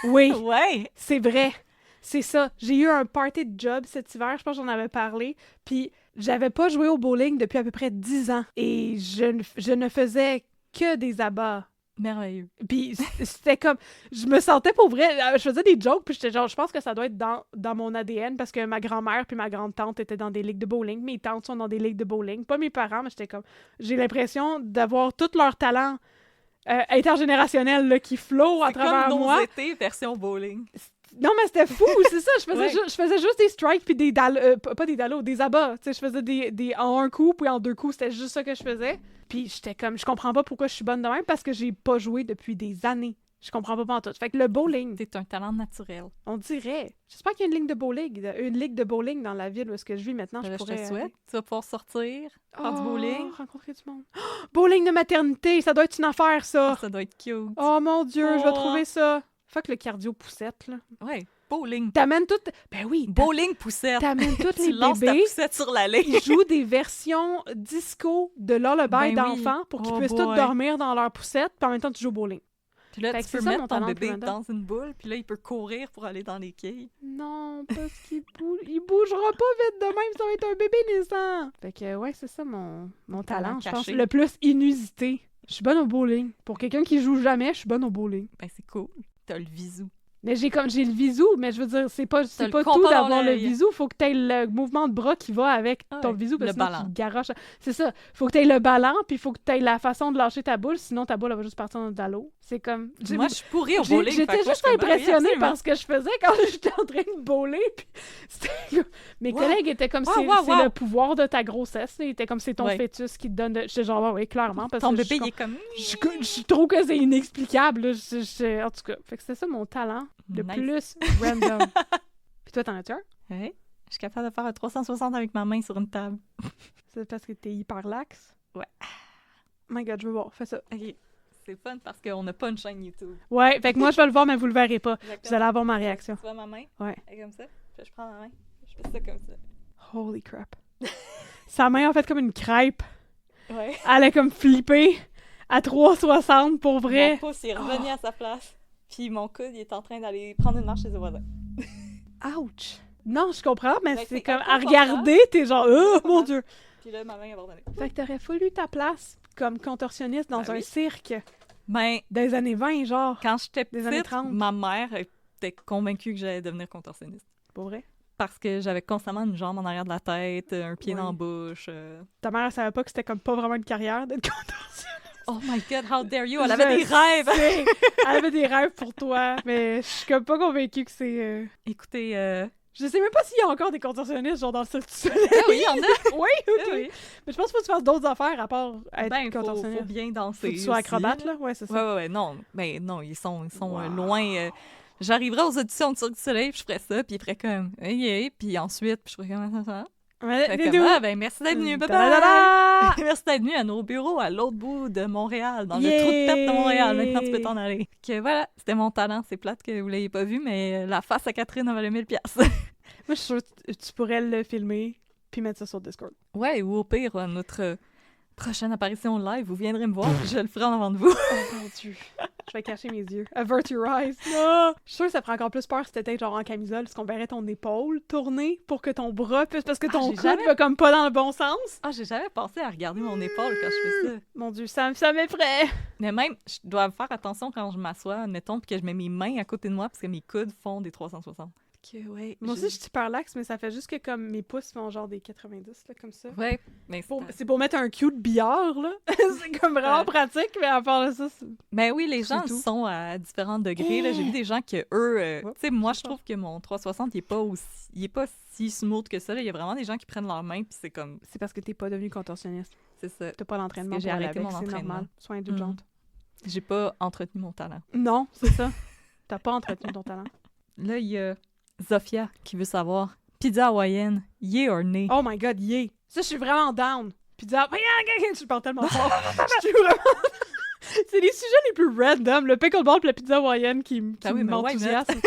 Oui. Ouais. C'est vrai. C'est ça. J'ai eu un party de job cet hiver, je pense que j'en avais parlé, puis j'avais pas joué au bowling depuis à peu près 10 ans. Et je ne faisais que des abats. Merveilleux. Puis c'était comme... Je me sentais pour vrai... Je faisais des jokes, puis j'étais genre... Je pense que ça doit être dans mon ADN, parce que ma grand-mère puis ma grande-tante étaient dans des ligues de bowling. Mes tantes sont dans des ligues de bowling. Pas mes parents, mais j'étais comme... J'ai l'impression d'avoir tout leur talent intergénérationnel là, qui flot à travers moi. C'est comme nos étés version bowling. Non, mais c'était fou, c'est ça. Je faisais juste des strikes puis des pas des dallos, des abats. Tu sais, je faisais des en un coup puis en deux coups. C'était juste ça que je faisais. Puis j'étais comme, je comprends pas pourquoi je suis bonne de même parce que j'ai pas joué depuis des années. Je comprends pas pantoute. Fait que le bowling... C'est un talent naturel. On dirait. J'espère qu'il y a une ligue de bowling dans la ville où est-ce que je vis maintenant. Je te souhaite. Tu vas pouvoir sortir, faire du bowling. Rencontrer du monde. Oh, bowling de maternité, ça doit être une affaire, ça. Ça doit être cute. Oh mon Dieu, je vais trouver ça. Fuck le cardio poussette, là. Ouais, bowling. T'amènes toutes... Ben oui. Bowling poussette. T'amènes toutes les tu lances ta bébés. poussette sur la ligne. Ils jouent des versions disco de Lullaby d'enfants pour qu'ils puissent tous dormir dans leur poussette, puis en même temps, tu joues au bowling. Puis là, tu peux mettre ton bébé dans une boule, puis là, il peut courir pour aller dans les quilles. Non, parce qu'il il bougera pas vite de même, ça va être un bébé naissant. Fait que, ouais, c'est ça mon talent, je pense. Le plus inusité. Je suis bonne au bowling. Pour quelqu'un qui joue jamais, je suis bonne au bowling. Ben, c'est cool. T'as le visou. Mais j'ai le visou, mais je veux dire, c'est pas tout d'avoir le visou. Faut que t'aies le mouvement de bras qui va avec ton visou, parce que sinon tu garoches. C'est ça. Faut que t'aies le ballon, puis faut que t'aies la façon de lâcher ta boule, sinon ta boule elle va juste partir dans l'eau. C'est comme... Moi, je suis pourrie au bowling. J'étais juste impressionnée par ce que je faisais quand j'étais en train de bowler. Puis mes collègues étaient comme, c'est le pouvoir de ta grossesse. Ils étaient comme, c'est ton fœtus qui te donne... J'étais genre, oui, clairement. Parce ton que bébé, il est comme... Je trouve que c'est inexplicable. En tout cas, fait que c'était ça mon talent. Le plus random. Puis toi, t'en as-tu un? Oui. Je suis capable de faire un 360 avec ma main sur une table. C'est parce que t'es hyper lax? Ouais. My God, je veux voir. Fais ça. OK. C'est fun parce qu'on n'a pas une chaîne YouTube. Ouais, fait que moi, je vais le voir, mais vous le verrez pas. Exactement. Vous allez avoir ma réaction. Tu vois ma main? Ouais. Elle est comme ça. Puis je prends ma main. Je fais ça comme ça. Holy crap. Sa main, en fait, comme une crêpe. Ouais. Elle est comme flippée à 360 pour vrai. Mon pouce est revenu à sa place. Puis mon coude, il est en train d'aller prendre une marche chez les voisins. Ouch! Non, je comprends, mais c'est comme à regarder, regarder, t'es genre, oh mon Dieu! Puis là, ma main est abandonnée. Fait que t'aurais voulu ta place comme contorsionniste dans un cirque. Ben, des années 20, genre. Quand j'étais petite, des années 30. Ma mère était convaincue que j'allais devenir contorsionniste. Pour vrai? Parce que j'avais constamment une jambe en arrière de la tête, un pied dans la bouche. Ta mère, elle savait pas que c'était comme pas vraiment une carrière d'être contorsionniste. Oh my God, how dare you! Elle avait des rêves! Elle avait des rêves pour toi, mais je suis comme pas convaincue que c'est... Écoutez, je sais même pas s'il y a encore des contorsionnistes, genre dans le Cirque du Soleil. Oui, il y en a! Oui, OK. Oui. Mais je pense que tu fasses d'autres affaires à part être contorsionniste. Faut bien danser. Faut que tu sois acrobate, là? Ouais, c'est ça. Ouais, non. Mais non, ils sont loin... J'arriverais aux auditions de Cirque du Soleil, puis je ferais ça, puis ils feraient comme « Hey, puis ensuite, puis je ferais comme ça. Merci d'être venu, bye-bye! Merci d'être venu à nos bureaux à l'autre bout de Montréal, dans le trou de pète de Montréal. Maintenant, tu peux t'en aller. Que voilà, c'était mon talent. C'est plate que vous l'ayez pas vu, mais la face à Catherine a valu 1000$. Moi, je suis sûre que tu pourrais le filmer, puis mettre ça sur Discord. Ouais, ou au pire, notre prochaine apparition live, vous viendrez me voir, puis je le ferai en avant de vous. Oh mon Dieu. Je vais cacher mes yeux. Avert your eyes. Non! Je suis sûre que ça ferait encore plus peur si t'étais genre en camisole, parce qu'on verrait ton épaule tourner pour que ton bras puisse... Parce que ton j'ai coude jamais- va comme pas dans le bon sens. Ah, j'ai jamais pensé à regarder mon épaule quand je fais ça. Mon Dieu, ça m'effraie. Mais même, je dois faire attention quand je m'assois, admettons, puis que je mets mes mains à côté de moi, parce que mes coudes font des 360. Que, ouais, Moi aussi, je suis super laxe, mais ça fait juste que comme mes pouces font genre des 90, là, comme ça. Ouais, mais C'est pour mettre un cue de billard, là. C'est comme vraiment pratique, mais à part de ça, c'est... Ben oui, les C'est gens tout. sont à différents degrés. Là. J'ai vu des gens que eux, tu sais, moi, je ça. trouve que mon 360, il est pas si smooth que ça. Là. Il y a vraiment des gens qui prennent leurs mains, puis c'est comme, C'est parce que t'es pas devenu contorsionniste. c'est ça. T'as pas l'entraînement Parce que pour j'ai aller arrêté avec, mon c'est entraînement. normal. Sois indulgente. J'ai pas entretenu mon talent. Non, c'est ça. T'as pas entretenu ton talent. Là, il y a Zofia qui veut savoir, pizza hawaïenne, yay or nay? Oh my god, yeah! Ça, je suis vraiment down. Pizza... Je parle tellement fort. Je suis vraiment... C'est les sujets les plus random, le pickleball et la pizza hawaïenne qui Ah oui, mais why m'enthousiasment.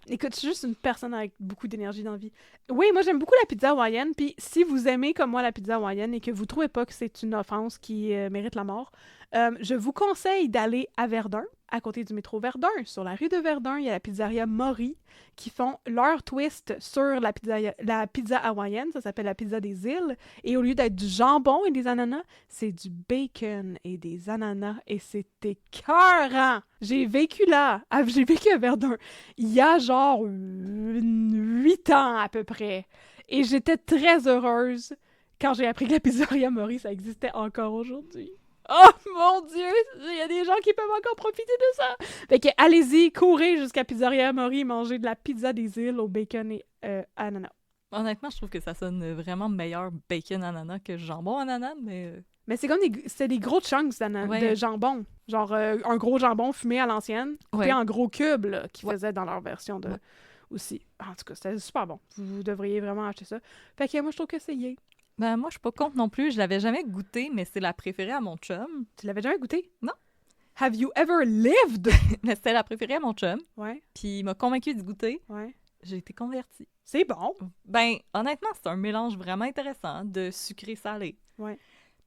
Écoute, je suis juste une personne avec beaucoup d'énergie dans la vie. Oui, moi, j'aime beaucoup la pizza hawaïenne, puis si vous aimez comme moi la pizza hawaïenne et que vous trouvez pas que c'est une offense qui mérite la mort, je vous conseille d'aller à Verdun, à côté du métro Verdun. Sur la rue de Verdun, il y a la pizzeria Maury qui font leur twist sur la pizza hawaïenne. Ça s'appelle la pizza des îles. Et au lieu d'être du jambon et des ananas, c'est du bacon et des ananas. Et c'est écœurant! J'ai vécu là. J'ai vécu à Verdun il y a genre 8 ans à peu près. Et j'étais très heureuse quand j'ai appris que la pizzeria Maury, ça existait encore aujourd'hui. Oh mon Dieu! Il y a des gens qui peuvent encore profiter de ça! Fait que allez-y, courez jusqu'à Pizzeria Maury, manger de la pizza des îles au bacon et ananas. Honnêtement, je trouve que ça sonne vraiment meilleur bacon ananas que jambon ananas, mais... Mais c'est comme c'était des gros chunks Ouais. de jambon. Genre un gros jambon fumé à l'ancienne, coupé Ouais. en gros cubes là, qu'ils Ouais. faisaient dans leur version de Ouais. aussi. En tout cas, c'était super bon. Vous devriez vraiment acheter ça. Fait que moi, je trouve que c'est yay. Ben, moi, je suis pas contre non plus. Je l'avais jamais goûté, mais c'est la préférée à mon chum. Tu l'avais jamais goûté? Non. Have you ever lived? Mais c'était la préférée à mon chum. Ouais, Puis il m'a convaincue d'y goûter. ouais. J'ai été convertie. C'est bon. Ben, honnêtement, c'est un mélange vraiment intéressant de sucré-salé. Ouais.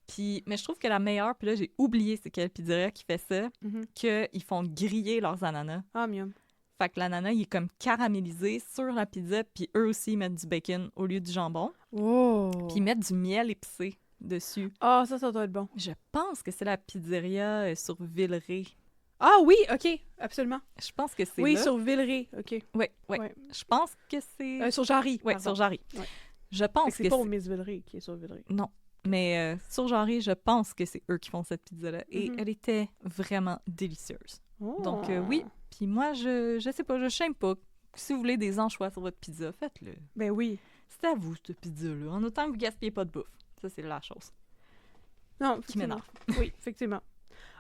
Puis, mais je trouve que la meilleure, puis là, j'ai oublié c'est quelle pizzeria qui fait ça, Mhm. qu'ils font griller leurs ananas. Ah, miam. Fait que l'ananas, il est comme caramélisé sur la pizza, puis eux aussi, ils mettent du bacon au lieu du jambon. Oh. Puis ils mettent du miel épicé dessus. Ah, ça doit être bon. Je pense que c'est la pizzeria sur Villeray. Ah oui, OK, absolument. Je pense que c'est Oui, là. sur Villeray, OK. Ouais. Ouais. Je pense que c'est... Sur Jarry. ouais, pardon. sur Jarry. Ouais. Je Fait pense que c'est que pas c'est... au Miss Villeray qui est sur Villeray. Non. Mais sur Jarry, je pense que c'est eux qui font cette pizza-là. Et Mhm. elle était vraiment délicieuse. Oh. Donc oui. Puis moi, je sais pas, je shame pas. Si vous voulez des anchois sur votre pizza, faites-le. Ben oui. C'est à vous, cette pizza-là. En autant que vous gaspillez pas de bouffe. Ça, c'est la chose Non, qui m'énerve. Oui, effectivement.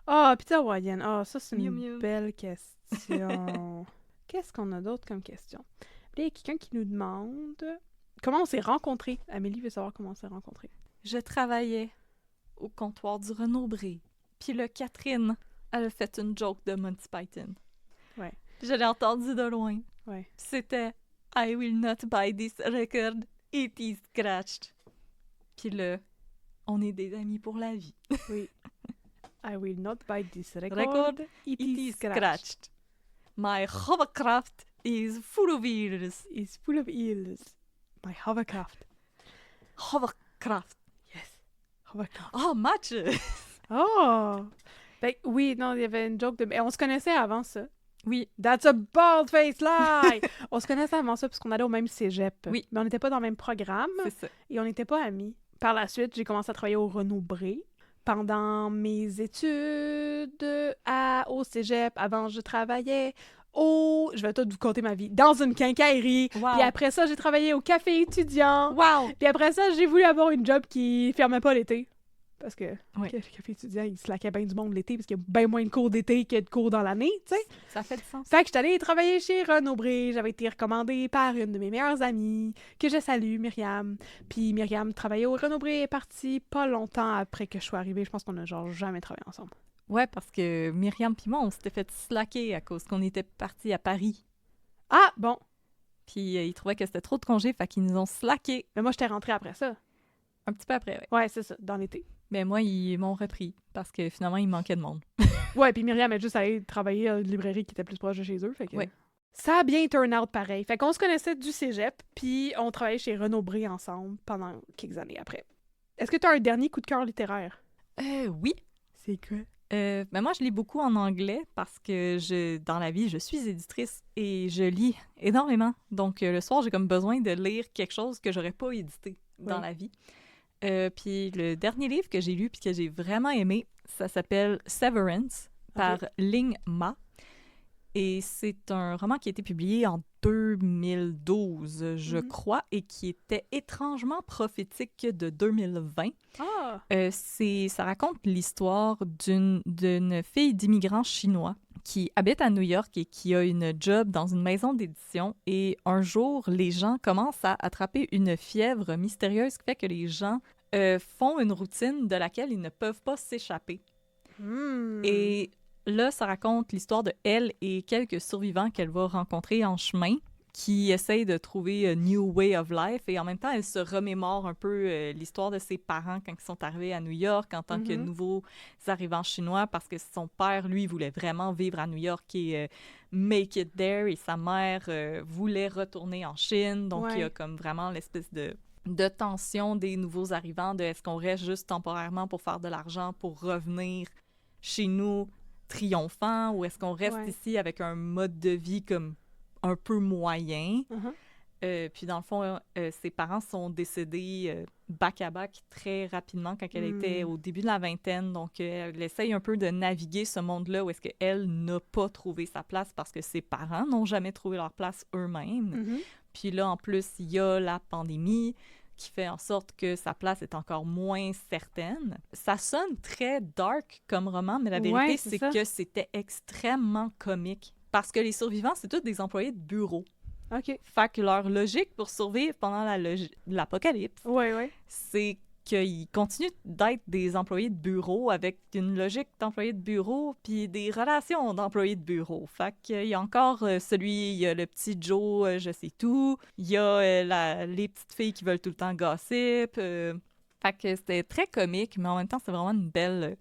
Ah, pizza hawaïenne. Ah, ça, c'est une Miam, miam. belle question. Qu'est-ce qu'on a d'autre comme question? Là, il y a quelqu'un qui nous demande comment on s'est rencontrés. Amélie veut savoir comment on s'est rencontrés. Je travaillais au comptoir du Renaud-Bré. Puis là, Catherine, elle a fait une joke de Monty Python. Ouais. Puis je l'ai entendue de loin. Ouais. Puis c'était « I will not buy this record, it is scratched ». Puis là, on est des amis pour la vie. Oui. I will not buy this record. Record, It It is is scratched. scratched. My hovercraft is full of ears. It's full of eels. My hovercraft. Hovercraft. Yes. Hovercraft. Oh, match! Oh! Ben, oui, non, il y avait une joke de... Mais on se connaissait avant ça. Oui, That's a bald-faced lie! On se connaissait avant ça parce qu'on allait au même cégep. Oui. Mais on n'était pas dans le même programme c'est ça. et on n'était pas amis. Par la suite, j'ai commencé à travailler au Renaud-Bré. Pendant mes études au cégep, avant, je travaillais je vais tout vous conter ma vie, dans une quincaillerie. Wow. Puis après ça, j'ai travaillé au café étudiant. Wow! Puis après ça, j'ai voulu avoir une job qui fermait pas l'été. Parce que Oui. le café étudiant, il se laquait bien du monde l'été parce qu'il y a bien moins de cours d'été que de cours dans l'année, tu sais. Ça fait du sens. Fait que j'étais allée travailler chez Renaud-Bré. J'avais été recommandée par une de mes meilleures amies, que je salue, Myriam. Puis Myriam travaillait au Renaud-Bré et est partie pas longtemps après que je sois arrivée. Je pense qu'on a genre jamais travaillé ensemble. Ouais, parce que Myriam pis moi, on s'était fait slacker à cause qu'on était partis à Paris. Ah, bon. Puis ils trouvaient que c'était trop de congés, fait qu'ils nous ont slacké. Mais moi, j'étais rentrée après ça. Un petit peu après, oui. Ouais, c'est ça, dans l'été. Mais moi, ils m'ont repris parce que finalement, il manquait de monde. Ouais, puis Myriam a juste allé travailler à une librairie qui était plus proche de chez eux, fait que... Ouais. Ça a bien turn out pareil. Fait qu'on se connaissait du cégep, puis on travaillait chez Renaud Bré ensemble pendant quelques années après. Est-ce que tu as un dernier coup de cœur littéraire? Oui. C'est quoi? Ben moi, je lis beaucoup en anglais parce que dans la vie, je suis éditrice et je lis énormément. Donc, le soir, j'ai comme besoin de lire quelque chose que j'aurais pas édité dans la vie. Puis le dernier livre que j'ai lu puis que j'ai vraiment aimé, ça s'appelle Severance par Ling Ma. Et c'est un roman qui a été publié en 2012, je crois, et qui était étrangement prophétique de 2020. Ah! Ça raconte l'histoire d'une fille d'immigrants chinois qui habite à New York et qui a une job dans une maison d'édition. Et un jour, les gens commencent à attraper une fièvre mystérieuse qui fait que les gens font une routine de laquelle ils ne peuvent pas s'échapper. Et là, ça raconte l'histoire de elle et quelques survivants qu'elle va rencontrer en chemin qui essayent de trouver a new way of life. Et en même temps, elle se remémore un peu l'histoire de ses parents quand ils sont arrivés à New York en tant que nouveaux arrivants chinois parce que son père, lui, voulait vraiment vivre à New York et make it there. Et sa mère voulait retourner en Chine. Donc, il y a comme vraiment l'espèce de tension des nouveaux arrivants, de est-ce qu'on reste juste temporairement pour faire de l'argent, pour revenir chez nous triomphant, ou est-ce qu'on reste ici avec un mode de vie comme un peu moyen? Puis dans le fond, ses parents sont décédés back-à-back très rapidement quand elle était au début de la vingtaine. Donc, elle essaye un peu de naviguer ce monde-là où est-ce qu'elle n'a pas trouvé sa place parce que ses parents n'ont jamais trouvé leur place eux-mêmes. Puis là, en plus, il y a la pandémie qui fait en sorte que sa place est encore moins certaine. Ça sonne très dark comme roman, mais la vérité, c'est que c'était extrêmement comique. Parce que les survivants, c'est tous des employés de bureau. OK. Fait que leur logique pour survivre pendant l'apocalypse, c'est qu'ils continuent d'être des employés de bureau avec une logique d'employé de bureau puis des relations d'employés de bureau. Fait qu'il y a encore il y a le petit Joe, je sais tout. Il y a les petites filles qui veulent tout le temps gossip. Fait que c'était très comique, mais en même temps, c'est vraiment une belle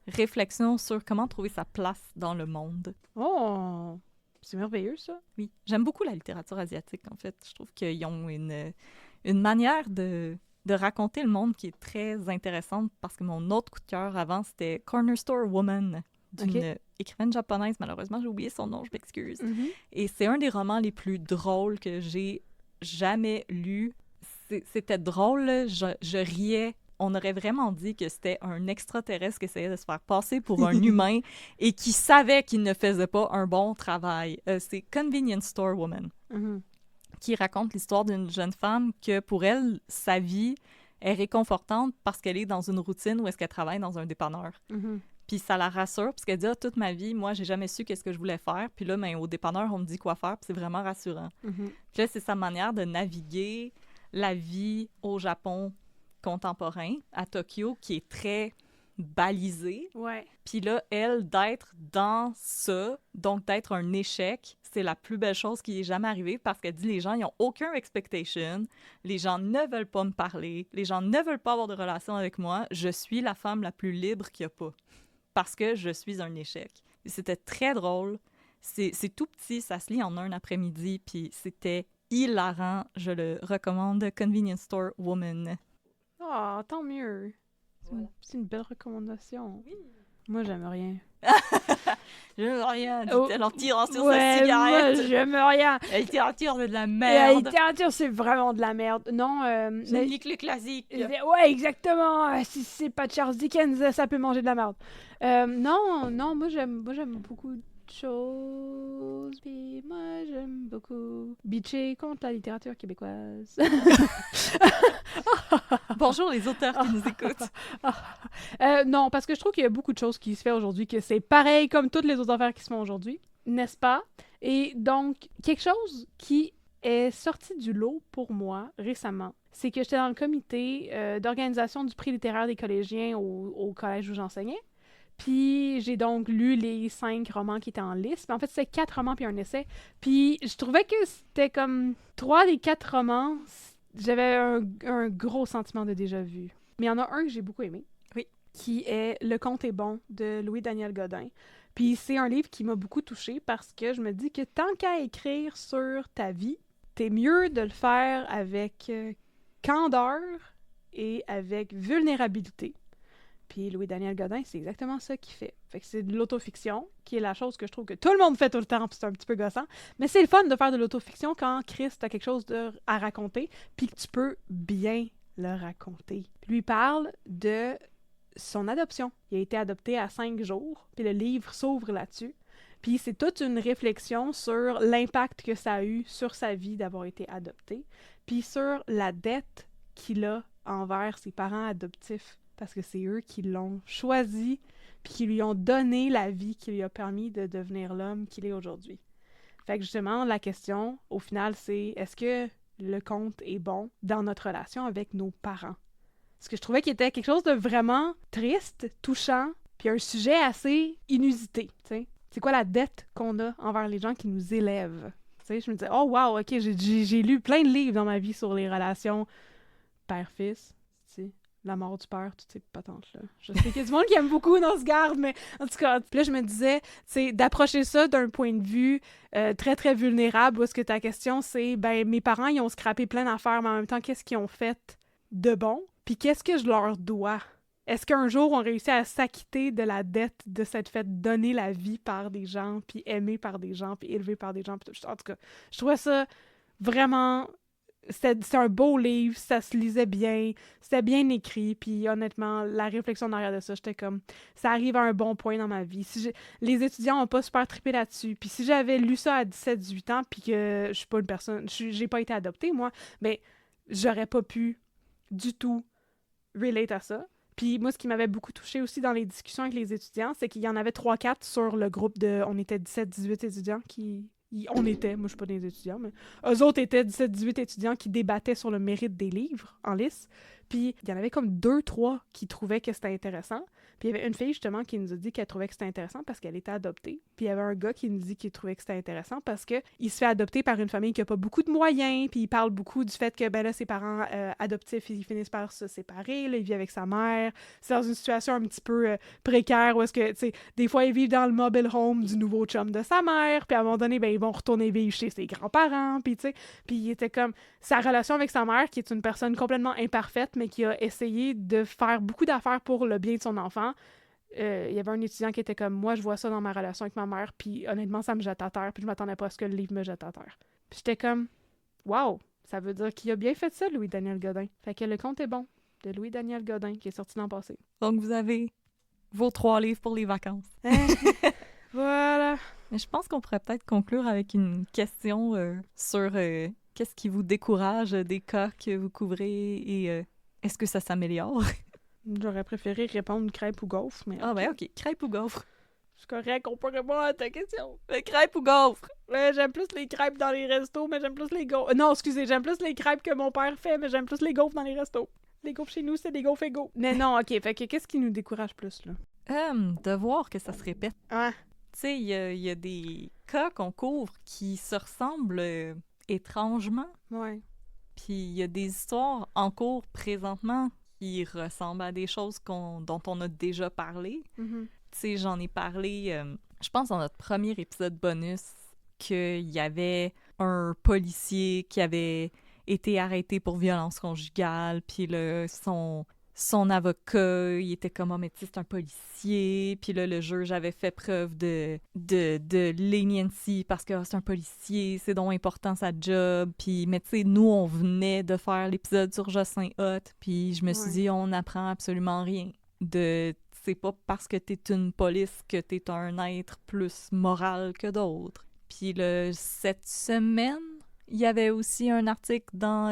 réflexion sur comment trouver sa place dans le monde. Oh! C'est merveilleux, ça. Oui. J'aime beaucoup la littérature asiatique, en fait. Je trouve qu'ils ont une manière de raconter le monde qui est très intéressante parce que mon autre coup de cœur avant, c'était Corner Store Woman d'une écrivaine japonaise. Malheureusement, j'ai oublié son nom, je m'excuse. Et c'est un des romans les plus drôles que j'ai jamais lu. C'était drôle, je riais. On aurait vraiment dit que c'était un extraterrestre qui essayait de se faire passer pour un humain et qui savait qu'il ne faisait pas un bon travail. C'est Convenience Store Woman, qui raconte l'histoire d'une jeune femme que, pour elle, sa vie est réconfortante parce qu'elle est dans une routine où est-ce qu'elle travaille dans un dépanneur. Puis ça la rassure, parce qu'elle dit « Ah, toute ma vie, moi, j'ai jamais su qu'est-ce que je voulais faire. Puis là, ben, au dépanneur, on me dit quoi faire, puis c'est vraiment rassurant. Puis là, c'est sa manière de naviguer la vie au Japon contemporain, à Tokyo, qui est très balisé. Puis là, elle, d'être dans ça, donc d'être un échec, c'est la plus belle chose qui est jamais arrivée parce qu'elle dit les gens, ils n'ont aucun expectation, les gens ne veulent pas me parler, les gens ne veulent pas avoir de relation avec moi, je suis la femme la plus libre qu'il n'y a pas parce que je suis un échec. Et c'était très drôle, c'est tout petit, ça se lit en un après-midi, puis c'était hilarant, je le recommande, Convenience Store Woman. Ah, tant mieux. C'est une belle recommandation. Oui. Moi, j'aime rien. J'aime rien, dit-elle en tirant sur sa cigarette. Moi, j'aime rien. La littérature, c'est de la merde. La littérature, c'est vraiment de la merde. Non, je lis que le classique. Ouais, exactement. Si c'est pas Charles Dickens, ça peut manger de la merde. Non, moi, j'aime beaucoup de choses. Puis moi, j'aime beaucoup bitcher contre la littérature québécoise. Bonjour les auteurs qui nous écoutent. Non, parce que je trouve qu'il y a beaucoup de choses qui se font aujourd'hui, que c'est pareil comme toutes les autres affaires qui se font aujourd'hui, n'est-ce pas? Et donc, quelque chose qui est sorti du lot pour moi récemment, c'est que j'étais dans le comité d'organisation du prix littéraire des collégiens au collège où j'enseignais. Puis j'ai donc lu les 5 romans qui étaient en liste. En fait, c'était 4 romans puis un essai. Puis je trouvais que c'était comme 3 des 4 romans j'avais un gros sentiment de déjà-vu. Mais il y en a un que j'ai beaucoup aimé. Oui. Qui est Le Conte est bon de Louis-Daniel Godin. Puis c'est un livre qui m'a beaucoup touchée parce que je me dis que tant qu'à écrire sur ta vie, t'es mieux de le faire avec candeur et avec vulnérabilité. Puis Louis-Daniel Godin, c'est exactement ça qu'il fait. Fait que c'est de l'autofiction, qui est la chose que je trouve que tout le monde fait tout le temps, puis c'est un petit peu gossant. Mais c'est le fun de faire de l'autofiction quand, Chris, t'as quelque chose à raconter, puis que tu peux bien le raconter. Lui parle de son adoption. Il a été adopté à 5 jours, puis le livre s'ouvre là-dessus. Puis c'est toute une réflexion sur l'impact que ça a eu sur sa vie d'avoir été adopté, puis sur la dette qu'il a envers ses parents adoptifs, parce que c'est eux qui l'ont choisi, puis qui lui ont donné la vie qui lui a permis de devenir l'homme qu'il est aujourd'hui. Fait que justement, la question, au final, c'est est-ce que le conte est bon dans notre relation avec nos parents? Ce que je trouvais qu'il était quelque chose de vraiment triste, touchant, puis un sujet assez inusité, tu sais. C'est quoi la dette qu'on a envers les gens qui nous élèvent? Tu sais, je me disais, oh wow, ok, j'ai lu plein de livres dans ma vie sur les relations père-fils, tu sais. La mort du père, toutes ces patentes-là. Je sais qu'il y a du monde qui aime beaucoup dans ce garde, mais en tout cas, puis là, je me disais, c'est d'approcher ça d'un point de vue très, très vulnérable, où est-ce que ta question, c'est, ben, mes parents, ils ont scrappé plein d'affaires, mais en même temps, qu'est-ce qu'ils ont fait de bon? Puis qu'est-ce que je leur dois? Est-ce qu'un jour, on réussit à s'acquitter de la dette de cette fait donner la vie par des gens, puis aimer par des gens, puis élever par des gens? Puis en tout cas, je trouvais ça vraiment... C'était un beau livre, ça se lisait bien, c'était bien écrit, puis honnêtement, la réflexion derrière de ça, j'étais comme, ça arrive à un bon point dans ma vie. Les étudiants n'ont pas super trippé là-dessus, puis si j'avais lu ça à 17-18 ans, puis que je suis pas une personne, j'ai pas été adoptée, moi, ben, j'aurais pas pu du tout relate à ça. Puis moi, ce qui m'avait beaucoup touchée aussi dans les discussions avec les étudiants, c'est qu'il y en avait 3-4 sur le groupe de... On était 17-18 étudiants qui... On était, moi je suis pas des étudiants, mais eux autres étaient 17-18 étudiants qui débattaient sur le mérite des livres en lice. Puis il y en avait comme 2-3 qui trouvaient que c'était intéressant. Puis il y avait une fille justement qui nous a dit qu'elle trouvait que c'était intéressant parce qu'elle était adoptée. Puis il y avait un gars qui nous dit qu'il trouvait que c'était intéressant parce que il se fait adopter par une famille qui a pas beaucoup de moyens. Puis il parle beaucoup du fait que ben là ses parents adoptifs ils finissent par se séparer. Là, il vit avec sa mère. C'est dans une situation un petit peu précaire où est-ce que tu sais des fois ils vivent dans le mobile home du nouveau chum de sa mère. Puis à un moment donné ben ils vont retourner vivre chez ses grands-parents. Puis tu sais puis il était comme sa relation avec sa mère qui est une personne complètement imparfaite mais qui a essayé de faire beaucoup d'affaires pour le bien de son enfant. Il y avait un étudiant qui était comme moi, je vois ça dans ma relation avec ma mère, puis honnêtement, ça me jette à terre, puis je m'attendais pas à ce que le livre me jette à terre. Puis j'étais comme, wow, ça veut dire qu'il a bien fait ça, Louis-Daniel Godin. Fait que Le Conte est bon, de Louis-Daniel Godin, qui est sorti l'an passé. Donc, vous avez vos 3 livres pour les vacances. Voilà. Mais je pense qu'on pourrait peut-être conclure avec une question sur qu'est-ce qui vous décourage des cas que vous couvrez et est-ce que ça s'améliore? J'aurais préféré répondre crêpe ou gaufre, mais... Ah ben ok, crêpe ou gaufre? C'est correct, on peut répondre à ta question. Crêpe ou gaufre? J'aime plus les crêpes dans les restos, mais j'aime plus les gaufres... Non, excusez, j'aime plus les crêpes que mon père fait, mais j'aime plus les gaufres dans les restos. Les gaufres chez nous, c'est des gaufres égaux. Mais non, ok, fait que qu'est-ce qui nous décourage plus, là? De voir que ça se répète. Ouais. Tu sais, il y a des cas qu'on couvre qui se ressemblent étrangement. Ouais. Puis il y a des histoires en cours présentement qui ressemblent à des choses dont on a déjà parlé. Mm-hmm. Tu sais, j'en ai parlé, je pense, dans notre premier épisode bonus, qu'il y avait un policier qui avait été arrêté pour violence conjugale, puis là, son avocat, il était comme « Ah, mais tu sais, c'est un policier », puis là, le juge avait fait preuve de leniency parce que c'est un policier, c'est donc important sa job, puis mais tu sais, nous, on venait de faire l'épisode sur Jocelyn Hott, puis je me suis dit, on n'apprend absolument rien c'est pas parce que t'es une police que t'es un être plus moral que d'autres. Puis cette semaine, il y avait aussi un article dans...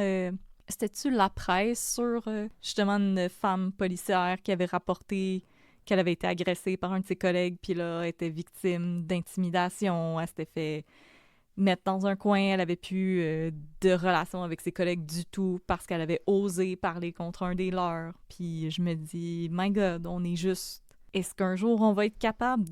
c'était-tu La Presse sur justement une femme policière qui avait rapporté qu'elle avait été agressée par un de ses collègues, puis là, elle était victime d'intimidation. Elle s'était fait mettre dans un coin. Elle avait plus de relation avec ses collègues du tout parce qu'elle avait osé parler contre un des leurs. Puis je me dis, my God, on est juste... Est-ce qu'un jour, on va être capable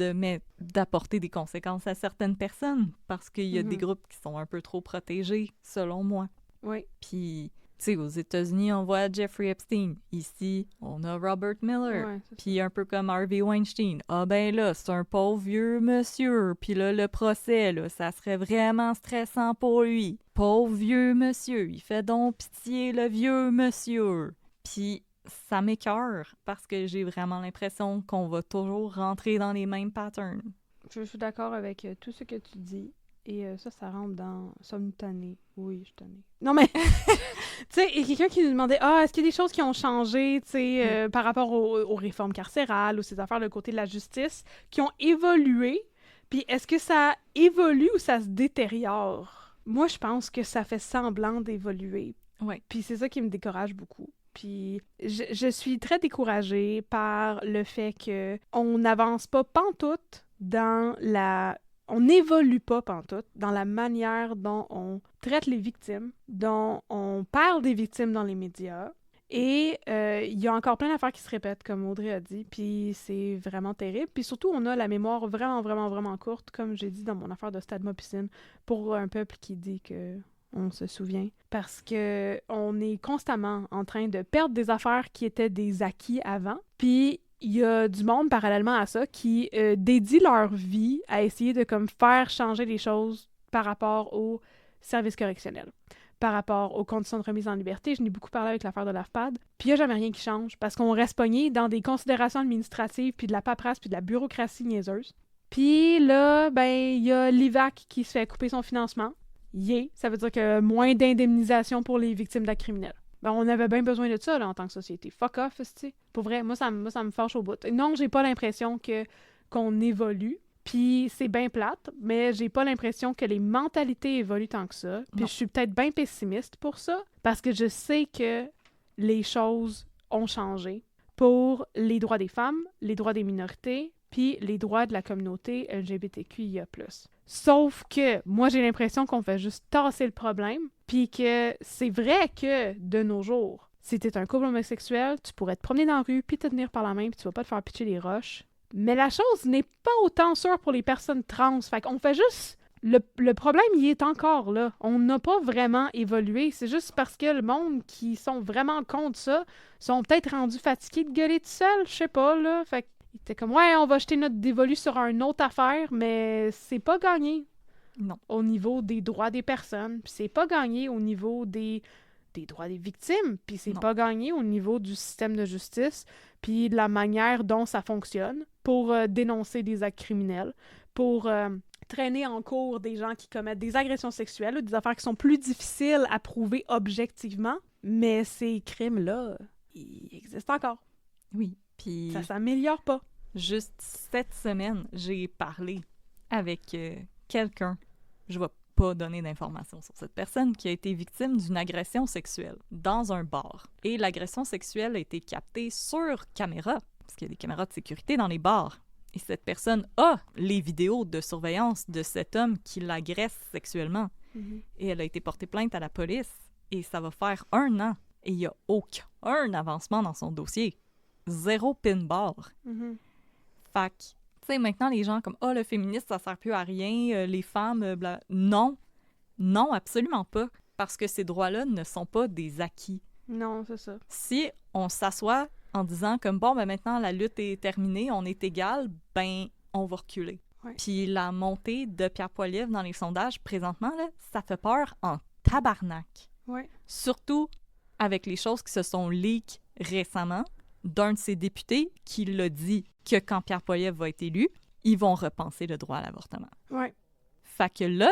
d'apporter des conséquences à certaines personnes? Parce qu'il y a des groupes qui sont un peu trop protégés, selon moi. Oui. Puis... Tu sais, aux États-Unis, on voit Jeffrey Epstein. Ici, on a Robert Miller. Ouais, Puis un peu comme Harvey Weinstein. Ah ben là, c'est un pauvre vieux monsieur. Puis là, le procès, là, ça serait vraiment stressant pour lui. Pauvre vieux monsieur. Il fait donc pitié, le vieux monsieur. Puis ça m'écœure parce que j'ai vraiment l'impression qu'on va toujours rentrer dans les mêmes patterns. Je suis d'accord avec tout ce que tu dis. Et ça rentre dans « Sommes-nous tannés? » Oui, je suis tannée. Non, mais, tu sais, il y a quelqu'un qui nous demandait « Ah, est-ce qu'il y a des choses qui ont changé, tu sais, par rapport aux réformes carcérales ou ces affaires de côté de la justice qui ont évolué? Puis est-ce que ça évolue ou ça se détériore? » Moi, je pense que ça fait semblant d'évoluer. Ouais. Puis c'est ça qui me décourage beaucoup. Puis je suis très découragée par le fait qu'on n'avance pas pantoute dans la... On n'évolue pas pantoute dans la manière dont on traite les victimes, dont on parle des victimes dans les médias. Et il y a encore plein d'affaires qui se répètent, comme Audrey a dit, puis c'est vraiment terrible. Puis surtout, on a la mémoire vraiment, vraiment, vraiment courte, comme j'ai dit dans mon affaire de Stade Mopicine, pour un peuple qui dit que on se souvient. Parce que on est constamment en train de perdre des affaires qui étaient des acquis avant. Puis il y a du monde, parallèlement à ça, qui dédie leur vie à essayer de comme faire changer les choses par rapport au service correctionnel, par rapport aux conditions de remise en liberté. Je n'ai beaucoup parlé avec l'affaire de l'AFPAD. Puis il n'y a jamais rien qui change, parce qu'on reste pogné dans des considérations administratives, puis de la paperasse, puis de la bureaucratie niaiseuse. Puis là, ben, il y a l'IVAC qui se fait couper son financement. Ça veut dire que moins d'indemnisation pour les victimes d'actes criminels. Ben, on avait bien besoin de ça, là, en tant que société. Fuck off, tu sais. Pour vrai, moi, ça me fâche au bout. Non, j'ai pas l'impression qu'on évolue, puis c'est bien plate, mais j'ai pas l'impression que les mentalités évoluent tant que ça. Puis je suis peut-être bien pessimiste pour ça, parce que je sais que les choses ont changé pour les droits des femmes, les droits des minorités, puis les droits de la communauté LGBTQIA+. Sauf que moi, j'ai l'impression qu'on fait juste tasser le problème, puis que c'est vrai que, de nos jours, si t'es un couple homosexuel, tu pourrais te promener dans la rue, puis te tenir par la main, puis tu vas pas te faire pitcher des roches. Mais la chose n'est pas autant sûre pour les personnes trans. Fait qu'on fait juste... Le problème, il est encore là. On n'a pas vraiment évolué. C'est juste parce que le monde qui sont vraiment contre ça sont peut-être rendus fatigués de gueuler tout seul, je sais pas, là. Fait il était comme, ouais, on va jeter notre dévolu sur une autre affaire, mais c'est pas gagné. Non. Au niveau des droits des personnes, puis c'est pas gagné au niveau des droits des victimes, puis c'est pas gagné au niveau du système de justice, puis de la manière dont ça fonctionne pour dénoncer des actes criminels, pour traîner en cours des gens qui commettent des agressions sexuelles ou des affaires qui sont plus difficiles à prouver objectivement, mais ces crimes-là, ils existent encore. Oui. Puis ça s'améliore pas. Juste cette semaine, j'ai parlé avec quelqu'un. Je vais pas donner d'informations sur cette personne qui a été victime d'une agression sexuelle dans un bar. Et l'agression sexuelle a été captée sur caméra, parce qu'il y a des caméras de sécurité dans les bars. Et cette personne a les vidéos de surveillance de cet homme qui l'agresse sexuellement. Mm-hmm. Et elle a été portée plainte à la police. Et ça va faire 1 an. Et il n'y a aucun avancement dans son dossier. 0 pin bar. Mm-hmm. Fait que, tu sais, maintenant, les gens comme « Ah, le féminisme, ça sert plus à rien, les femmes, bla... » Non. Non, absolument pas. Parce que ces droits-là ne sont pas des acquis. Non, c'est ça. Si on s'assoit en disant comme « Bon, ben maintenant, la lutte est terminée, on est égal », ben, on va reculer. Ouais. Puis la montée de Pierre Poilievre dans les sondages, présentement, là, ça fait peur en tabarnak. Ouais. Surtout avec les choses qui se sont leak récemment d'un de ses députés qui l'a dit que quand Pierre Poilievre va être élu, ils vont repenser le droit à l'avortement. Ouais. Fait que là,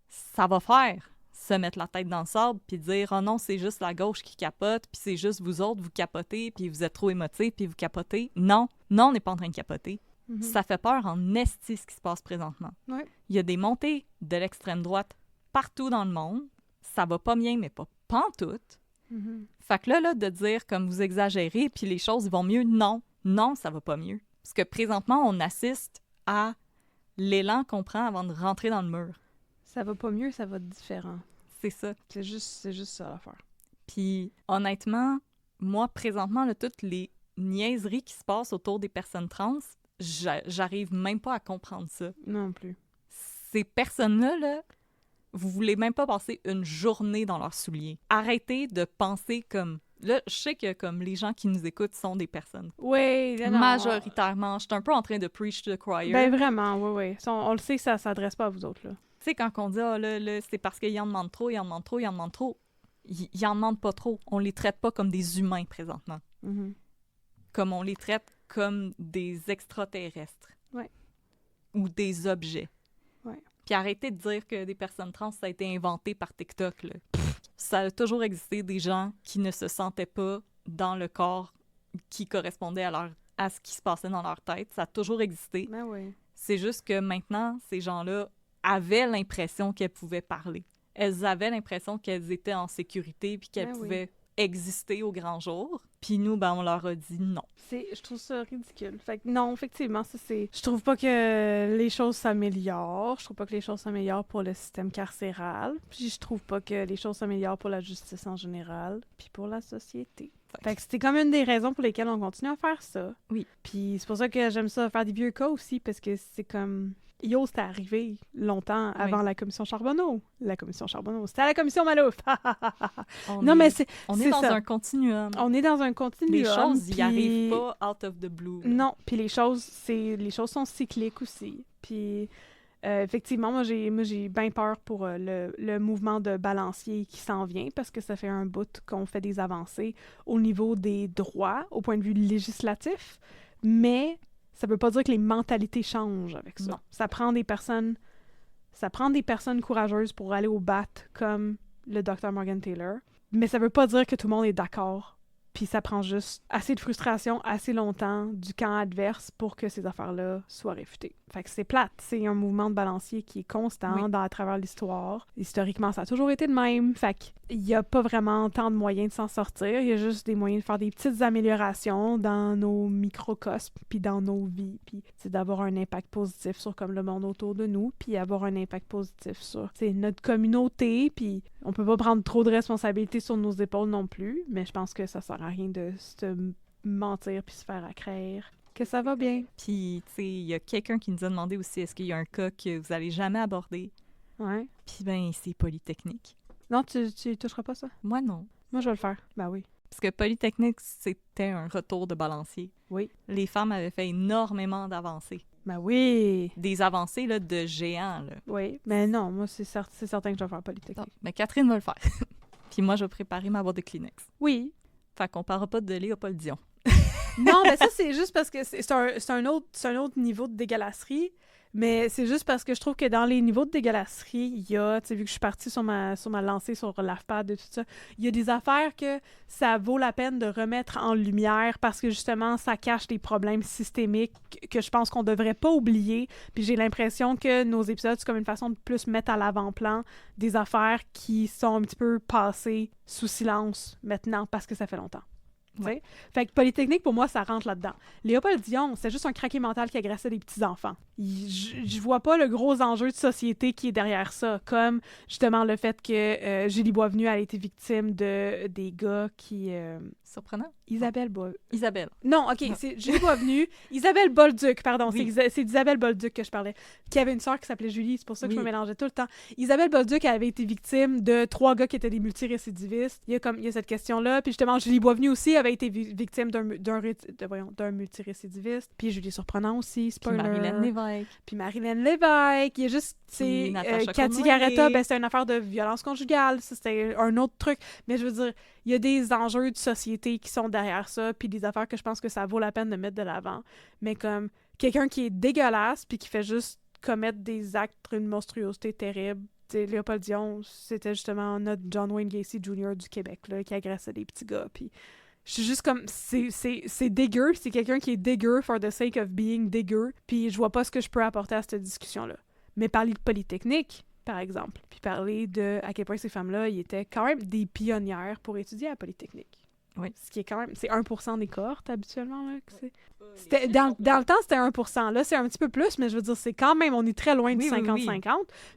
ça va faire se mettre la tête dans le sable puis dire « Oh non, c'est juste la gauche qui capote, puis c'est juste vous autres, vous capotez, puis vous êtes trop émotifs, puis vous capotez. » Non, on n'est pas en train de capoter. Mm-hmm. Ça fait peur en esti ce qui se passe présentement. Ouais. Il y a des montées de l'extrême droite partout dans le monde. Ça va pas bien, mais pas pantoute. Mm-hmm. Fait que là, de dire comme vous exagérez puis les choses vont mieux, non, ça va pas mieux. Parce que présentement, on assiste à l'élan qu'on prend avant de rentrer dans le mur. Ça va pas mieux, ça va différent. C'est ça. C'est juste ça l'affaire. Puis honnêtement, moi, présentement, là, toutes les niaiseries qui se passent autour des personnes trans, j'arrive même pas à comprendre ça. Non plus. Ces personnes-là, là, Vous voulez même pas passer une journée dans leurs souliers. Arrêtez de penser comme... Là, je sais que comme les gens qui nous écoutent sont des personnes. Oui, non. Majoritairement, je suis un peu en train de preach to the choir. Ben vraiment, oui. On le sait que ça s'adresse pas à vous autres, là. Tu sais, quand on dit, ah, là, c'est parce qu'ils en demandent trop, ils en demandent trop, ils en demandent trop. Ils en demandent pas trop. On les traite pas comme des humains présentement. Mm-hmm. Comme on les traite comme des extraterrestres. Ouais. Ou des objets. Ouais. Puis arrêtez de dire que des personnes trans, ça a été inventé par TikTok, là. Ça a toujours existé des gens qui ne se sentaient pas dans le corps qui correspondait à ce qui se passait dans leur tête. Ça a toujours existé. Ben oui. C'est juste que maintenant, ces gens-là avaient l'impression qu'elles pouvaient parler. Elles avaient l'impression qu'elles étaient en sécurité puis qu'elles pouvaient exister au grand jour. Puis nous, ben, on leur a dit non. Je trouve ça ridicule. Fait que non, effectivement, ça c'est... Je trouve pas que les choses s'améliorent. Je trouve pas que les choses s'améliorent pour le système carcéral. Puis je trouve pas que les choses s'améliorent pour la justice en général. Puis pour la société. Fait que c'était comme une des raisons pour lesquelles on continue à faire ça. Oui. Puis c'est pour ça que j'aime ça faire des vieux cas aussi, parce que c'est comme... Yo, c'était arrivé longtemps avant la commission Charbonneau. La commission Charbonneau, c'était la commission Malouf. On est dans ça. un continuum. On est dans un continuum. Les choses n'y arrivent pas out of the blue. Là. Non, puis les choses sont cycliques aussi. Puis effectivement, moi j'ai bien peur pour le mouvement de balancier qui s'en vient, parce que ça fait un bout qu'on fait des avancées au niveau des droits, au point de vue législatif, mais ça veut pas dire que les mentalités changent avec ça. Non. Ça prend des personnes courageuses pour aller au bat, comme le Dr. Morgan Taylor. Mais ça veut pas dire que tout le monde est d'accord. Puis ça prend juste assez de frustration, assez longtemps du camp adverse pour que ces affaires-là soient réfutées. Fait que c'est plate. C'est un mouvement de balancier qui est constant à travers l'histoire. Historiquement, ça a toujours été de même. Fait qu'il y a pas vraiment tant de moyens de s'en sortir. Il y a juste des moyens de faire des petites améliorations dans nos microcosmes, puis dans nos vies. Puis c'est d'avoir un impact positif sur comme le monde autour de nous, puis avoir un impact positif sur notre communauté. Puis on peut pas prendre trop de responsabilités sur nos épaules non plus, mais je pense que ça sert à rien de se mentir puis se faire accraire que ça va bien. Puis, tu sais, il y a quelqu'un qui nous a demandé aussi, est-ce qu'il y a un cas que vous allez jamais aborder? Ouais. Puis, ben, c'est Polytechnique. Non, tu toucheras pas ça? Moi, non. Moi, je vais le faire. Ben oui. Parce que Polytechnique, c'était un retour de balancier. Oui. Les femmes avaient fait énormément d'avancées. Ben oui! Des avancées, là, de géants, là. Oui, mais non, moi, c'est certain que je vais faire Polytechnique. Non, mais Catherine va le faire. Puis moi, je vais préparer ma boîte de Kleenex. Oui. Fait qu'on parlera pas de Léopold Dion. Non, mais ça, c'est juste parce que c'est un autre niveau de dégueulasserie. Mais c'est juste parce que je trouve que dans les niveaux de dégueulasserie, il y a, tu sais, vu que je suis partie sur ma lancée sur l'AFPAD et tout ça, il y a des affaires que ça vaut la peine de remettre en lumière parce que justement, ça cache des problèmes systémiques que je pense qu'on devrait pas oublier. Puis j'ai l'impression que nos épisodes, c'est comme une façon de plus mettre à l'avant-plan des affaires qui sont un petit peu passées sous silence maintenant parce que ça fait longtemps. Ouais. Fait que Polytechnique, pour moi, ça rentre là-dedans. Léopold Dion, c'est juste un craqué mental qui agressait des petits-enfants. Je vois pas le gros enjeu de société qui est derrière ça, comme justement le fait que Julie Boisvenu a été victime des gars qui... Surprenant. Isabelle. Non, OK, c'est Julie Boisvenu. Isabelle Bolduc, pardon, oui. C'est d'Isabelle Bolduc que je parlais, qui avait une sœur qui s'appelait Julie, c'est pour ça que je me mélangeais tout le temps. Isabelle Bolduc avait été victime de 3 gars qui étaient des multirécidivistes. Il y a cette question-là, puis justement, Julie Boisvenu aussi avait été victime d'un multirécidiviste, puis Julie Surprenant aussi, spoiler. Puis Marilyn Lévesque. Il y a juste, Cathy Garetta, ben, c'était une affaire de violence conjugale, ça, c'était un autre truc. Mais je veux dire, il y a des enjeux de société qui sont derrière ça, puis des affaires que je pense que ça vaut la peine de mettre de l'avant. Mais comme quelqu'un qui est dégueulasse, puis qui fait juste commettre des actes d'une monstruosité terrible. T'sais, Léopold Dion, c'était justement notre John Wayne Gacy Jr. du Québec, là, qui agressait des petits gars, puis je suis juste comme, c'est dégueu, c'est quelqu'un qui est dégueu for the sake of being dégueu, puis je vois pas ce que je peux apporter à cette discussion-là. Mais parler de Polytechnique, par exemple, puis parler de à quel point ces femmes-là, ils étaient quand même des pionnières pour étudier à Polytechnique. Oui. Ce qui est quand même, c'est 1% des cohortes, habituellement, là, que c'est... Dans le temps, c'était 1%. Là, c'est un petit peu plus, mais je veux dire, c'est quand même, on est très loin du 50-50.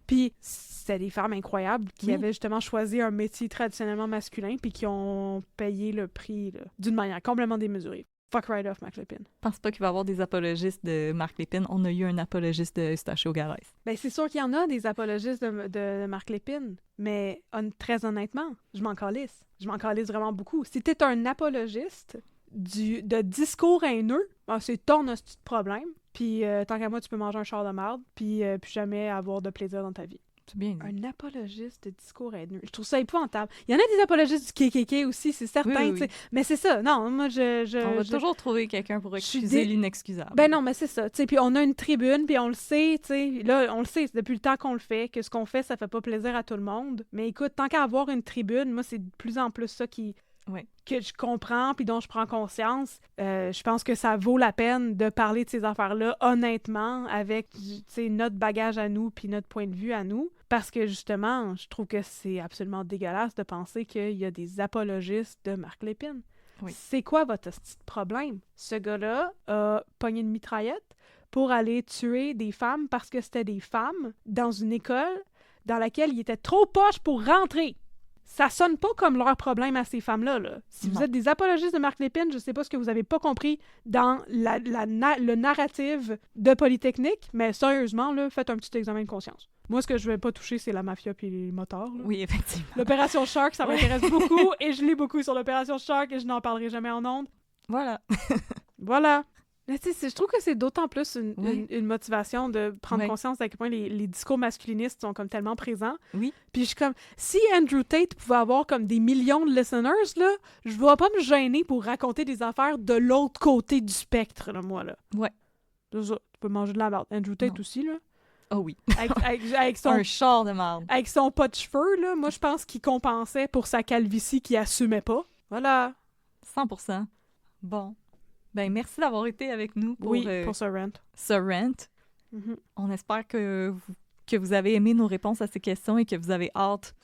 Puis c'était des femmes incroyables qui avaient justement choisi un métier traditionnellement masculin puis qui ont payé le prix là, d'une manière complètement démesurée. Fuck right off, Mark Lépine. Je pense pas qu'il va y avoir des apologistes de Mark Lépine. On a eu un apologiste de Eustachio Galès. Ben, c'est sûr qu'il y en a des apologistes de Mark Lépine, mais très honnêtement, je m'en calisse. Je m'en calisse vraiment beaucoup. Si t'es un apologiste de discours haineux, ben, c'est ton hostie de problème. Puis tant qu'à moi, tu peux manger un char de marde, puis plus jamais avoir de plaisir dans ta vie. C'est bien dit. Un apologiste de discours haineux. Je trouve ça épouvantable. Il y en a des apologistes du KKK aussi, c'est certain, Oui. tu sais. Mais c'est ça. Non, moi, On va toujours trouver quelqu'un pour excuser l'inexcusable. Ben non, mais c'est ça. Tu sais, puis on a une tribune, puis on le sait, tu sais. Là, on le sait depuis le temps qu'on le fait, que ce qu'on fait, ça fait pas plaisir à tout le monde. Mais écoute, tant qu'à avoir une tribune, moi, c'est de plus en plus ça que je comprends puis dont je prends conscience. Je pense que ça vaut la peine de parler de ces affaires-là honnêtement avec notre bagage à nous puis notre point de vue à nous parce que justement, je trouve que c'est absolument dégueulasse de penser qu'il y a des apologistes de Mark Lépine. Oui. C'est quoi votre petit problème? Ce gars-là a pogné une mitraillette pour aller tuer des femmes parce que c'était des femmes dans une école dans laquelle il était trop poche pour rentrer. Ça sonne pas comme leur problème à ces femmes-là. Là. Si vous êtes des apologistes de Mark Lépine, je sais pas ce que vous avez pas compris dans le narratif de Polytechnique, mais sérieusement, là, faites un petit examen de conscience. Moi, ce que je vais pas toucher, c'est la mafia puis les motards. Là. Oui, effectivement. L'opération Shark, ça m'intéresse beaucoup, et je lis beaucoup sur l'opération Shark, et je n'en parlerai jamais en ondes. Voilà. Voilà. Mais tu sais, je trouve que c'est d'autant plus une motivation de prendre conscience à quel point les discours masculinistes sont comme tellement présents. Oui. Puis je suis comme, si Andrew Tate pouvait avoir comme des millions de listeners, là, je vais pas me gêner pour raconter des affaires de l'autre côté du spectre, là, moi, là. Ouais. C'est ça, tu peux manger de la merde. Andrew Tate aussi, là. Oh oui. Avec son... Un char de marde. Avec son pas de cheveux, là, moi, je pense qu'il compensait pour sa calvitie qu'il assumait pas. Voilà. 100%. Bon. Ben, merci d'avoir été avec nous pour ce rant. Ce rant. Mm-hmm. On espère que vous avez aimé nos réponses à ces questions et que vous avez hâte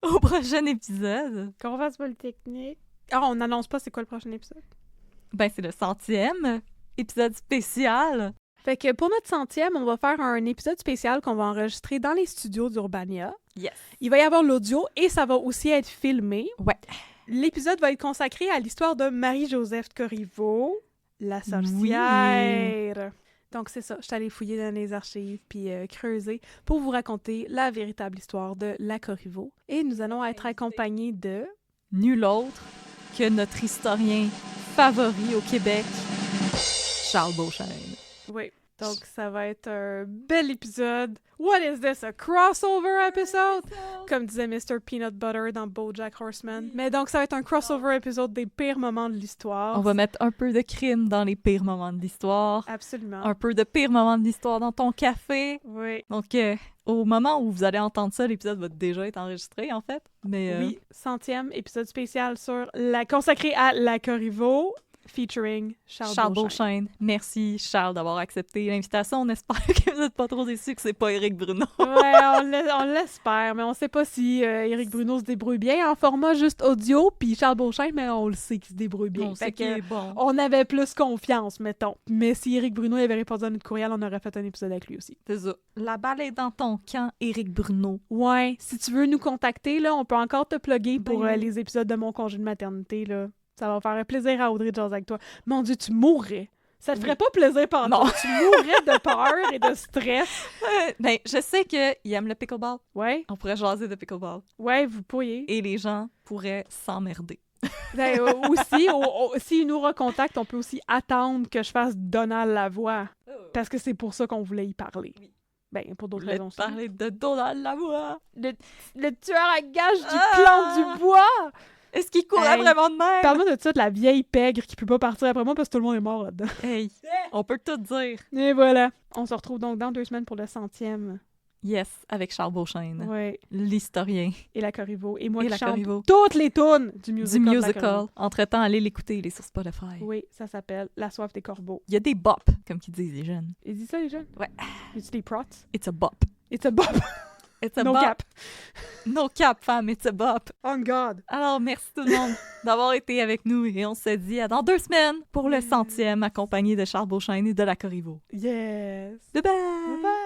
au prochain épisode. Qu'on fasse Polytechnique. Ah, on n'annonce pas c'est quoi le prochain épisode? Ben, c'est le 100e épisode spécial. Fait que pour notre 100e, on va faire un épisode spécial qu'on va enregistrer dans les studios d'Urbania. Yes. Il va y avoir l'audio et ça va aussi être filmé. Ouais. L'épisode va être consacré à l'histoire de Marie-Joseph Corriveau, la sorcière. Oui. Donc, c'est ça. Je suis allée fouiller dans les archives puis creuser pour vous raconter la véritable histoire de la Corriveau. Et nous allons être accompagnés de... nul autre que notre historien favori au Québec, Charles Beauchesne. Oui. Donc, ça va être un bel épisode. What is this, a crossover episode? Comme disait Mr. Peanut Butter dans BoJack Horseman. Mais donc, ça va être un crossover épisode des pires moments de l'histoire. On va mettre un peu de crime dans les pires moments de l'histoire. Absolument. Un peu de pires moments de l'histoire dans ton café. Oui. Donc, au moment où vous allez entendre ça, l'épisode va déjà être enregistré, en fait. Mais, oui, 100e épisode spécial consacré à la Corriveau. Featuring Charles Beauchesne. Merci, Charles, d'avoir accepté l'invitation. On espère que vous n'êtes pas trop déçus que c'est pas Éric Bruno. Ouais, on l'espère, mais on sait pas si Éric Bruno se débrouille bien en format juste audio, puis Charles Beauchesne, mais on le sait qu'il se débrouille bien. On sait qu'il est bon. On avait plus confiance, mettons. Mais si Éric Bruno avait répondu à notre courriel, on aurait fait un épisode avec lui aussi. C'est ça. La balle est dans ton camp, Éric Bruno. Ouais, si tu veux nous contacter, là, on peut encore te plugger pour les épisodes de mon congé de maternité, là. Ça va faire plaisir à Audrey de jaser avec toi. Mon Dieu, tu mourrais. Ça te ferait pas plaisir pendant. Tu mourrais de peur et de stress. Ben, je sais qu'il aime le pickleball. Ouais. On pourrait jaser de pickleball. Ouais, vous pourriez. Et les gens pourraient s'emmerder. Ben, aussi, s'il nous recontacte, on peut aussi attendre que je fasse Donald Lavoie. Parce que c'est pour ça qu'on voulait y parler. Oui. Ben, pour d'autres raisons. Parler de Donald Lavoie. Le tueur à gages du clan du bois. Est-ce qu'il courait vraiment de même? Parle-moi de ça, de la vieille pègre qui peut pas partir après moi parce que tout le monde est mort là-dedans. Hey, on peut tout dire. Et voilà. On se retrouve donc dans 2 semaines pour le 100e. Yes, avec Charles Beauchesne. Oui. L'historien. Et la Corriveau. Et moi qui chante Corriveau. Toutes les tunes du musical. Entre-temps, allez l'écouter, il est sur Spotify. Oui, ça s'appelle La soif des corbeaux. Il y a des bops, comme qu'ils disent les jeunes. Ils disent ça, les jeunes? Ouais. Ils disent des prots? It's a bop. It's a bop. It's a no bop. cap. No cap, femme, it's a bop. On God. Alors, merci tout le monde d'avoir été avec nous et on se dit à dans 2 semaines pour le 100e accompagné de Charles Beauchesne et de la Corriveau. Yes. Bye bye. Bye bye.